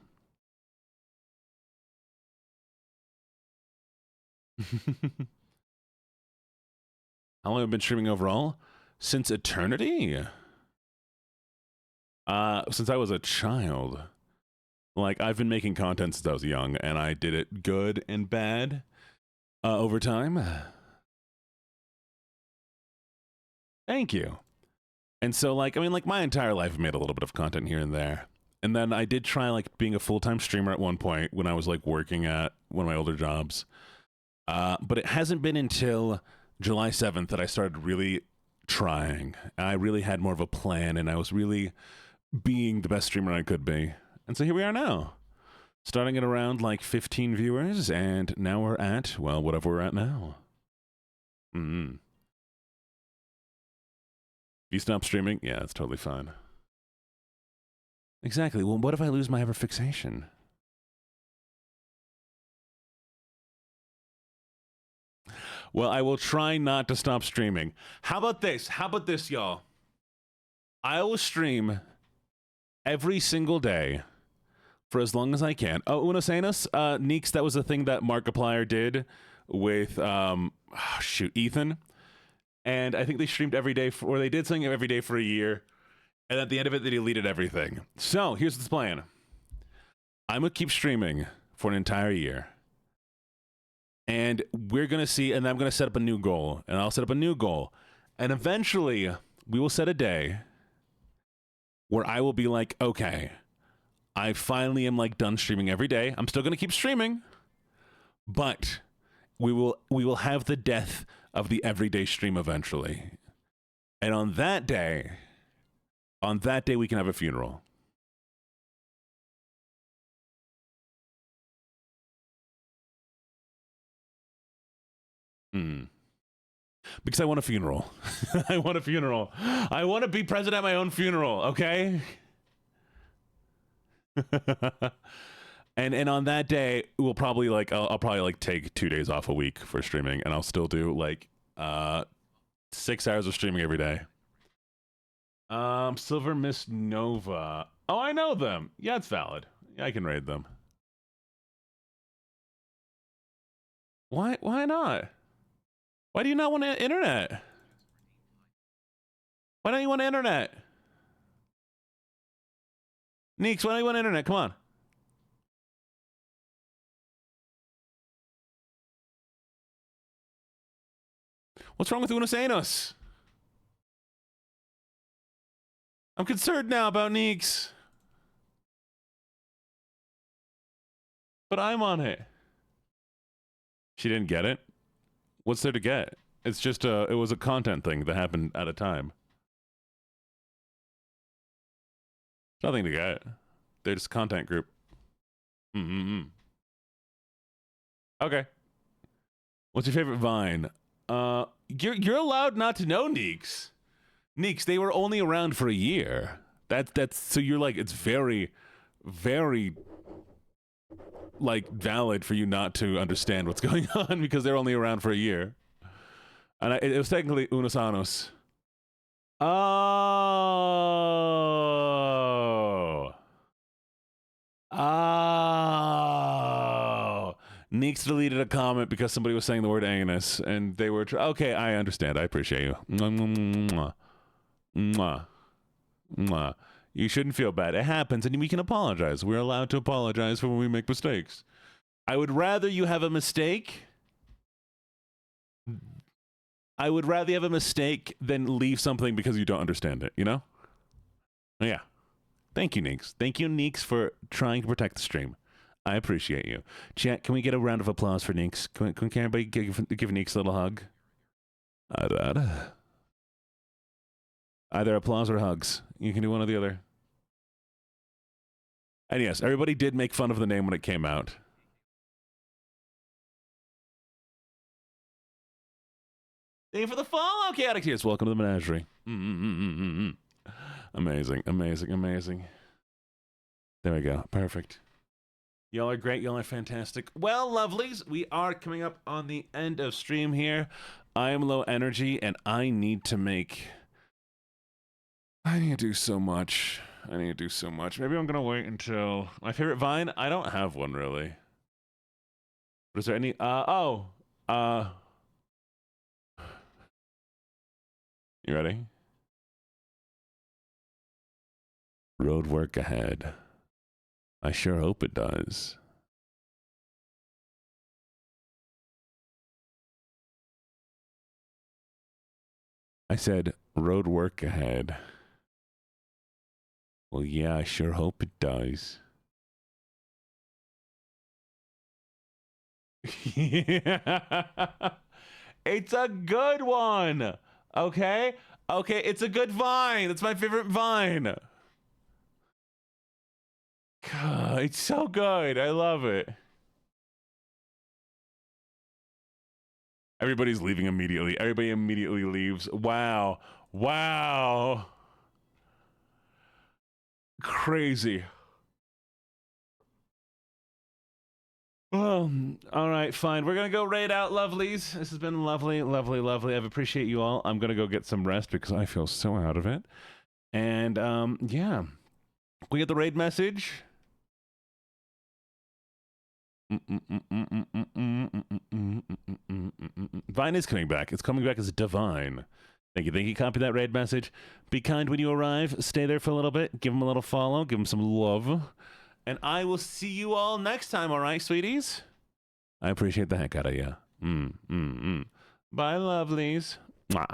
S1: How long have I been streaming overall? Since eternity? Since I was a child. Like, I've been making content since I was young, and I did it good and bad over time. Thank you. And so, like, my entire life I've made a little bit of content here and there. And then I did try, like, being a full-time streamer at one point when I was, like, working at one of my older jobs. But it hasn't been until July 7th that I started really trying. I really had more of a plan, and I was really being the best streamer I could be. And so here we are now. Starting at around, like, 15 viewers, and now we're at, well, whatever we're at now. If you stop streaming, yeah, that's totally fine. Exactly. Well, what if I lose my hyperfixation? Well, I will try not to stop streaming. How about this? How about this, y'all? I will stream every single day for as long as I can. Oh, Unos Anos, Neeks, that was the thing that Markiplier did with, Ethan. And I think they streamed every day, or they did something every day for a year. And at the end of it, they deleted everything. So, here's the plan. I'm going to keep streaming for an entire year. And we're going to see, and I'm going to set up a new goal. And I'll set up a new goal. And eventually, we will set a day where I will be like, okay, I finally am like done streaming every day. I'm still going to keep streaming. But we will have the death of the everyday stream eventually. And on that day, we can have a funeral. Because I want a funeral. I want a funeral. I want to be present at my own funeral, okay? and on that day, we'll probably like I'll probably like take 2 days off a week for streaming, and I'll still do like 6 hours of streaming every day. Silver Miss Nova. Oh, I know them. Yeah, it's valid. Yeah, I can raid them. Why not? Why do you not want internet? Why don't you want internet? Neeks, why don't you want internet? Come on. What's wrong with Unos Anos? I'm concerned now about Neeks. But I'm on it. She didn't get it? What's there to get? It's just it was a content thing that happened at a time. Nothing to get. They're just a content group. Okay. What's your favorite Vine? You're allowed not to know, Neeks. Neeks, they were only around for a year. That's so you're like, it's very, very like valid for you not to understand what's going on because they're only around for a year. And it was technically Unos Anos. Oh. Neeks deleted a comment because somebody was saying the word anus, and they were okay. I understand. I appreciate you. Mwah, mwah, mwah. You shouldn't feel bad. It happens, and we can apologize. We're allowed to apologize for when we make mistakes. I would rather you have a mistake. I would rather you have a mistake than leave something because you don't understand it, you know? Yeah. Thank you, Neeks. Thank you, Neeks, for trying to protect the stream. I appreciate you. Chat, can we get a round of applause for Neeks? Can everybody give Neeks a little hug? Either applause or hugs. You can do one or the other. And yes, everybody did make fun of the name when it came out. Thank you for the follow, Chaotic Tears. Welcome to the menagerie. Amazing, amazing, amazing. There we go. Perfect. Y'all are great. Y'all are fantastic. Well, lovelies, we are coming up on the end of stream here. I am low energy, and I need to do so much. Maybe I'm going to wait until... My favorite Vine? I don't have one, really. But is there any... You ready? Road work ahead. I sure hope it does. I said, road work ahead. Well, yeah, I sure hope it does. Yeah. It's a good one. Okay? Okay, it's a good Vine. It's my favorite Vine. God, it's so good. I love it. Everybody's leaving immediately. Everybody immediately leaves. Wow. Wow. Crazy. Well, all right, fine. We're going to go raid out, lovelies. This has been lovely, lovely, lovely. I appreciate you all. I'm going to go get some rest because I feel so out of it. And, yeah. We get the raid message. Vine is coming back. It's coming back as Divine. Thank you. Thank you. Copy that raid message. Be kind when you arrive. Stay there for a little bit. Give them a little follow. Give them some love. And I will see you all next time, all right, sweeties? I appreciate the heck out of you. Bye, lovelies. Mwah.